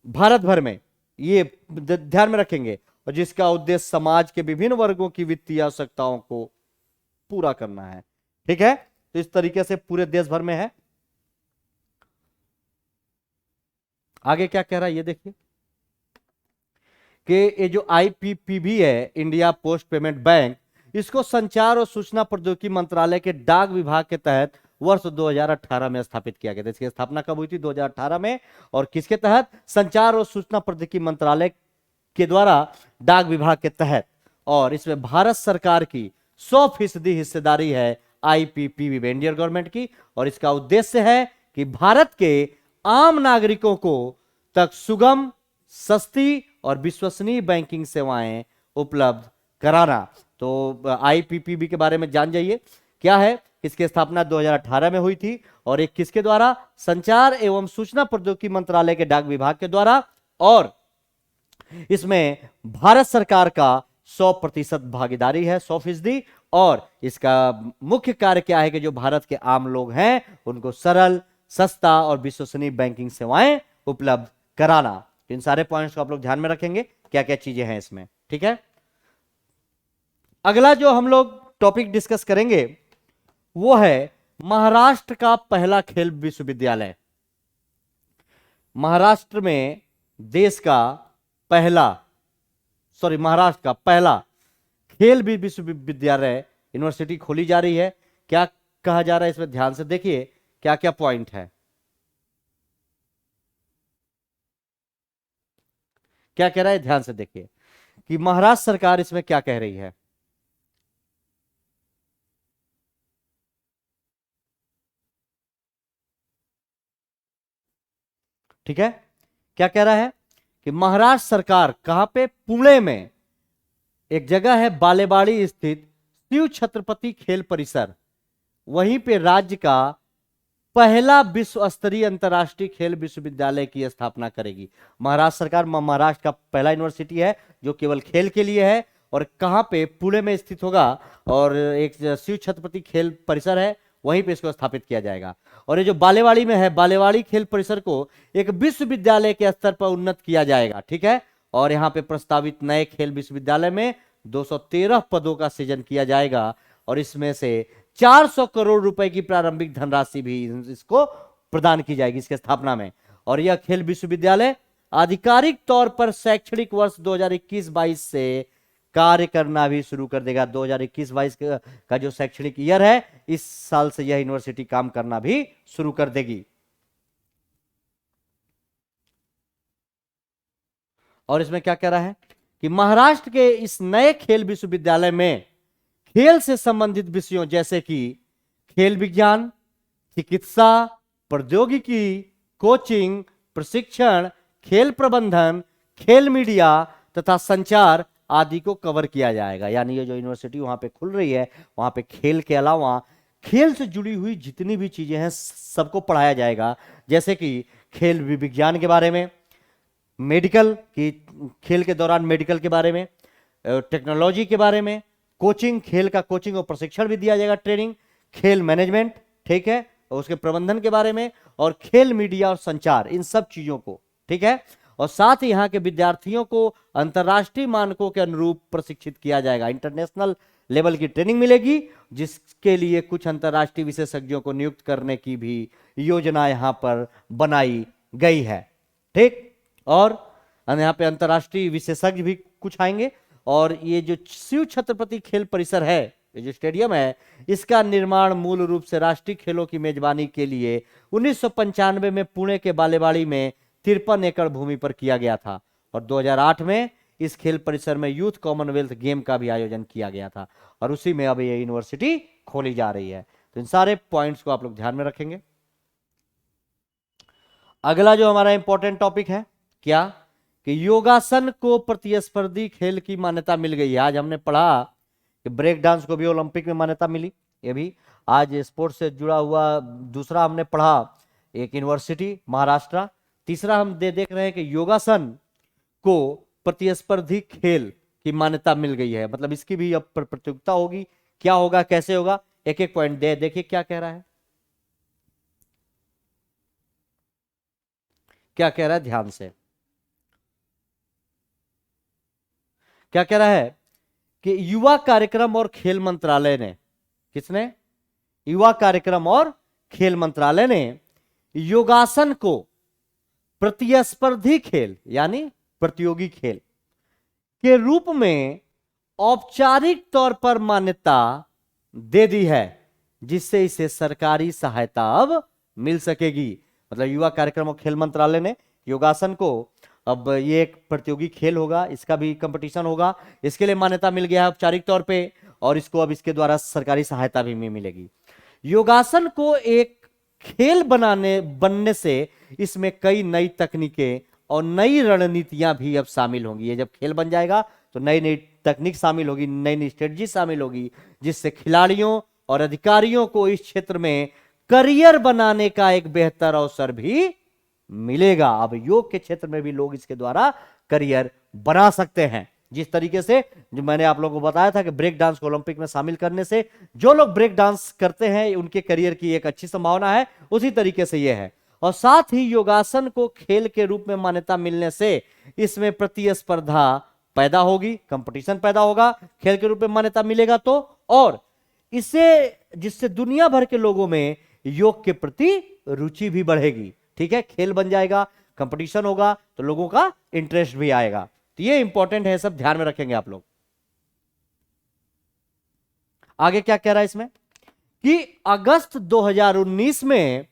भारत भर में ये ध्यान में रखेंगे, और जिसका उद्देश्य समाज के विभिन्न वर्गों की वित्तीय आवश्यकताओं को पूरा करना है। ठीक है, तो इस तरीके से पूरे देश भर में है। आगे क्या कह रहा है ये देखिए कि ये जो आईपीपीबी है, इंडिया पोस्ट पेमेंट बैंक, इसको संचार और सूचना प्रौद्योगिकी मंत्रालय के डाक विभाग के तहत वर्ष 2018 में स्थापित किया गया था। इसकी स्थापना कब हुई थी? 2018 में। और किसके तहत? संचार और सूचना प्रौद्योगिकी मंत्रालय के द्वारा डाक विभाग के तहत। और इसमें भारत सरकार की 100% हिस्सेदारी है आईपीपीबी में, इंडियन गवर्नमेंट की। और इसका उद्देश्य है कि भारत के आम नागरिकों को तक सुगम, सस्ती और विश्वसनीय बैंकिंग सेवाएं उपलब्ध कराना। तो आईपीपीबी के बारे में जान जाइए क्या है। इसकी स्थापना 2018 में हुई थी, और एक किसके द्वारा? संचार एवं सूचना प्रौद्योगिकी मंत्रालय के डाक विभाग के द्वारा। और इसमें भारत सरकार का 100% भागीदारी है, 100%। और इसका मुख्य कार्य क्या है कि जो भारत के आम लोग हैं उनको सरल, सस्ता और विश्वसनीय बैंकिंग सेवाएं उपलब्ध कराना। इन सारे पॉइंट्स को आप लोग ध्यान में रखेंगे, क्या क्या चीजें हैं इसमें। ठीक है, अगला जो हम लोग टॉपिक डिस्कस करेंगे वो है महाराष्ट्र का पहला खेल विश्वविद्यालय। महाराष्ट्र में महाराष्ट्र का पहला खेल विश्वविद्यालय यूनिवर्सिटी खोली जा रही है। क्या कहा जा रहा है इसमें? ध्यान से देखिए क्या क्या पॉइंट है। क्या कह रहा है? ध्यान से देखिए कि महाराष्ट्र सरकार इसमें क्या कह रही है। ठीक है, क्या कह रहा है कि महाराष्ट्र सरकार कहां पे? पुणे में एक जगह है बालेवाड़ी स्थित शिव छत्रपति खेल परिसर, वहीं पे राज्य का पहला विश्व स्तरीय अंतर्राष्ट्रीय खेल विश्वविद्यालय की स्थापना करेगी। महाराष्ट्र सरकार, महाराष्ट्र का पहला यूनिवर्सिटी है जो केवल खेल के लिए है, और कहां पे? पुणे में स्थित होगा, और एक शिव छत्रपति खेल परिसर है, वहीं पे इसको स्थापित किया जाएगा। और ये जो बालेवाड़ी में है, बालेवाड़ी खेल परिसर को एक विश्वविद्यालय के स्तर पर उन्नत किया जाएगा। ठीक है, और यहाँ पे प्रस्तावित नए खेल विश्वविद्यालय में 213 पदों का सृजन किया जाएगा, और इसमें से 400 करोड़ रुपए की प्रारंभिक धनराशि भी इसको प्रदान की जाएगी इसके स्थापना में। और यह खेल विश्वविद्यालय आधिकारिक तौर पर शैक्षणिक वर्ष 2021-22 से कार्य करना भी शुरू कर देगा। 2021-22 का जो शैक्षणिक ईयर है, इस साल से यह यूनिवर्सिटी काम करना भी शुरू कर देगी। और इसमें क्या कह रहा है कि महाराष्ट्र के इस नए खेल विश्वविद्यालय में खेल से संबंधित विषयों जैसे कि खेल विज्ञान, चिकित्सा, प्रौद्योगिकी, कोचिंग, प्रशिक्षण, खेल प्रबंधन, खेल मीडिया तथा संचार आदि को कवर किया जाएगा। यानी ये जो यूनिवर्सिटी वहां पे खुल रही है, वहां पे खेल के अलावा खेल से जुड़ी हुई जितनी भी चीजें हैं सबको पढ़ाया जाएगा। जैसे कि खेल विज्ञान के बारे में, मेडिकल की खेल के दौरान मेडिकल के बारे में, टेक्नोलॉजी के बारे में, कोचिंग, खेल का कोचिंग और प्रशिक्षण भी दिया जाएगा, ट्रेनिंग, खेल मैनेजमेंट, ठीक है, और उसके प्रबंधन के बारे में, और खेल मीडिया और संचार, इन सब चीजों को। ठीक है, और साथ ही यहाँ के विद्यार्थियों को अंतर्राष्ट्रीय मानकों के अनुरूप प्रशिक्षित किया जाएगा। इंटरनेशनल लेवल की ट्रेनिंग मिलेगी, जिसके लिए कुछ अंतर्राष्ट्रीय विशेषज्ञों को नियुक्त करने की भी योजना यहाँ पर बनाई गई है। ठीक, और यहाँ पे अंतर्राष्ट्रीय विशेषज्ञ भी कुछ आएंगे। और ये जो शिव छत्रपति खेल परिसर है, ये जो स्टेडियम है इसका निर्माण मूल रूप से राष्ट्रीय खेलों की मेजबानी के लिए 1995 में पुणे के बालेवाड़ी में 53 एकड़ भूमि पर किया गया था और 2008 में इस खेल परिसर में यूथ कॉमनवेल्थ गेम का भी आयोजन किया गया था और उसी में अब ये यूनिवर्सिटी खोली जा रही है। तो इन सारे पॉइंट्स को आप लोग ध्यान में रखेंगे। अगला जो हमारा इंपॉर्टेंट टॉपिक है क्या कि योगासन को प्रतिस्पर्धी खेल की मान्यता मिल गई है। आज हमने पढ़ा कि ब्रेक डांस को भी ओलंपिक में मान्यता मिली, ये भी आज स्पोर्ट्स से जुड़ा हुआ। दूसरा हमने पढ़ा एक यूनिवर्सिटी महाराष्ट्र। तीसरा हम देख रहे हैं कि योगासन को प्रतिस्पर्धी खेल की मान्यता मिल गई है, मतलब इसकी भी अब प्रतियोगिता होगी। क्या होगा, कैसे होगा, एक एक पॉइंट देखिए क्या कह रहा है, क्या कह रहा है, ध्यान से क्या कह रहा है कि युवा कार्यक्रम और खेल मंत्रालय ने, किसने, युवा कार्यक्रम और खेल मंत्रालय ने योगासन को प्रतिस्पर्धी खेल यानी प्रतियोगी खेल के रूप में औपचारिक तौर पर मान्यता दे दी है, जिससे इसे सरकारी सहायता अब मिल सकेगी। मतलब युवा कार्यक्रम और खेल मंत्रालय ने योगासन को, अब ये एक प्रतियोगी खेल होगा, इसका भी कंपटीशन होगा, इसके लिए मान्यता मिल गया है औपचारिक तौर पे और इसको अब इसके द्वारा सरकारी सहायता भी मिलेगी। योगासन को एक खेल बनने से इसमें कई नई तकनीकें और नई रणनीतियां भी अब शामिल होंगी। ये जब खेल बन जाएगा तो नई नई तकनीक शामिल होगी, नई नई स्ट्रेटजी शामिल होगी, जिससे खिलाड़ियों और अधिकारियों को इस क्षेत्र में करियर बनाने का एक बेहतर अवसर भी मिलेगा। अब योग के क्षेत्र में भी लोग इसके द्वारा करियर बना सकते हैं। जिस तरीके से जो मैंने आप लोगों को बताया था कि ब्रेक डांस को ओलंपिक में शामिल करने से जो लोग ब्रेक डांस करते हैं उनके करियर की एक अच्छी संभावना है, उसी तरीके से यह है। और साथ ही योगासन को खेल के रूप में मान्यता मिलने से इसमें प्रतिस्पर्धा पैदा होगी, कंपटीशन पैदा होगा, खेल के रूप में मान्यता मिलेगा तो, और इसे जिससे दुनिया भर के लोगों में योग के प्रति रुचि भी बढ़ेगी। ठीक है, खेल बन जाएगा, कंपटीशन होगा तो लोगों का इंटरेस्ट भी आएगा। तो ये इंपॉर्टेंट है, सब ध्यान में रखेंगे आप लोग। आगे क्या कह रहा है इसमें कि अगस्त 2019 में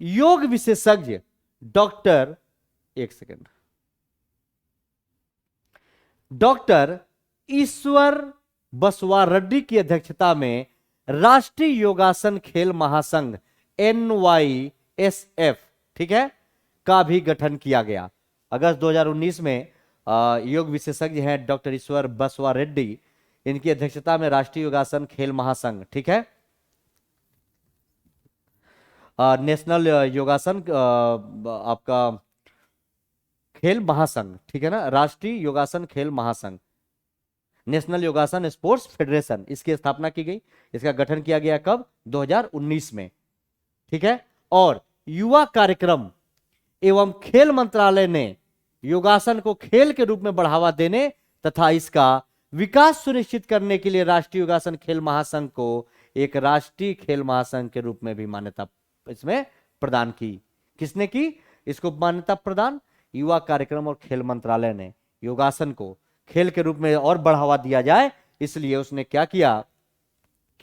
योग विशेषज्ञ डॉक्टर ईश्वर बसवा रेड्डी की अध्यक्षता में राष्ट्रीय योगासन खेल महासंघ NYSF, ठीक है, का भी गठन किया गया। अगस्त 2019 में योग विशेषज्ञ हैं डॉक्टर ईश्वर बसवा रेड्डी, इनकी अध्यक्षता में राष्ट्रीय योगासन खेल महासंघ, ठीक है, नेशनल योगासन आपका खेल महासंघ, ठीक है ना, राष्ट्रीय योगासन खेल महासंघ, नेशनल योगासन स्पोर्ट्स फेडरेशन, इसकी स्थापना की गई। इसका गठन किया गया कब, 2019 में, ठीक है। और युवा कार्यक्रम एवं खेल मंत्रालय ने योगासन को खेल के रूप में बढ़ावा देने तथा इसका विकास सुनिश्चित करने के लिए राष्ट्रीय योगासन खेल महासंघ को एक राष्ट्रीय खेल महासंघ के रूप में भी मान्यता इसमें प्रदान की। किसने की इसको मान्यता प्रदान? युवा कार्यक्रम और खेल मंत्रालय ने योगासन को खेल के रूप में और बढ़ावा दिया जाए, इसलिए उसने क्या किया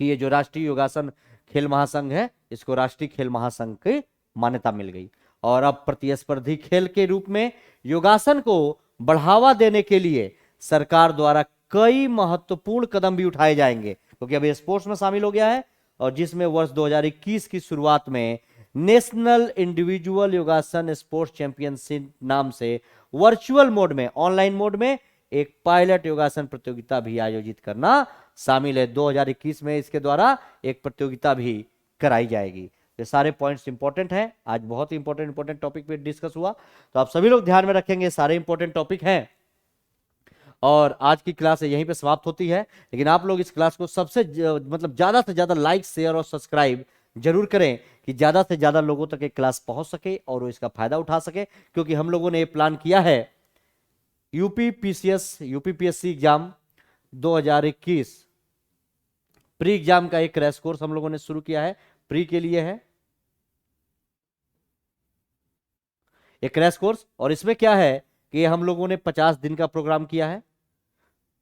कि ये जो राष्ट्रीय योगासन खेल महासंघ है इसको राष्ट्रीय खेल महासंघ की मान्यता मिल गई। और अब प्रतिस्पर्धी खेल के रूप में योगासन को बढ़ावा देने के लिए सरकार द्वारा कई महत्वपूर्ण कदम भी उठाए जाएंगे, क्योंकि अब ये स्पोर्ट्स में शामिल हो गया है। और जिसमें वर्ष 2021 की शुरुआत में नेशनल इंडिविजुअल योगासन स्पोर्ट्स चैंपियनशिप नाम से वर्चुअल मोड में, ऑनलाइन मोड में एक पायलट योगासन प्रतियोगिता भी आयोजित करना शामिल है। 2021 में इसके द्वारा एक प्रतियोगिता भी कराई जाएगी। ये सारे पॉइंट्स इंपॉर्टेंट हैं, आज बहुत ही इंपॉर्टेंट टॉपिक पे डिस्कस हुआ, तो आप सभी लोग ध्यान में रखेंगे, सारे इंपॉर्टेंट टॉपिक हैं। और आज की क्लास यहीं पे समाप्त होती है, लेकिन आप लोग इस क्लास को सबसे मतलब ज्यादा से ज्यादा लाइक, शेयर और सब्सक्राइब जरूर करें कि ज्यादा से ज्यादा लोगों तक ये क्लास पहुंच सके और वो इसका फायदा उठा सके। क्योंकि हम लोगों ने ये प्लान किया है यूपीपीएससी एग्जाम 2021 प्री एग्जाम का एक क्रैश कोर्स हम लोगों ने शुरू किया है, प्री के लिए है एक क्रैश कोर्स। और इसमें क्या है कि हम लोगों ने 50 दिन का प्रोग्राम किया है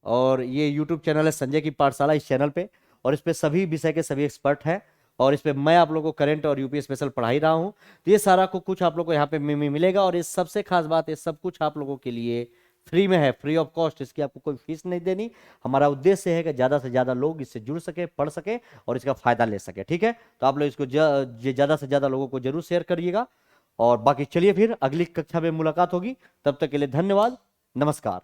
और ये यूट्यूब चैनल है संजय की पाठशाला, इस चैनल पे, और इस पे सभी विषय के सभी एक्सपर्ट हैं, और इस पे मैं आप लोगों को करंट और यूपी स्पेशल पढ़ा ही रहा हूँ। तो ये सारा को कुछ आप लोगों को यहाँ पे मिलेगा, और ये सबसे खास बात, ये सब कुछ आप लोगों के लिए फ्री में है, फ्री ऑफ कॉस्ट, इसकी आपको कोई फीस नहीं देनी। हमारा उद्देश्य है कि ज्यादा से ज्यादा लोग इससे जुड़ सके, पढ़ सके और इसका फायदा ले सके। ठीक है, तो आप लोग इसको ज्यादा से ज्यादा लोगों को जरूर शेयर करिएगा। और बाकी चलिए फिर अगली कक्षा में मुलाकात होगी, तब तक के लिए धन्यवाद, नमस्कार।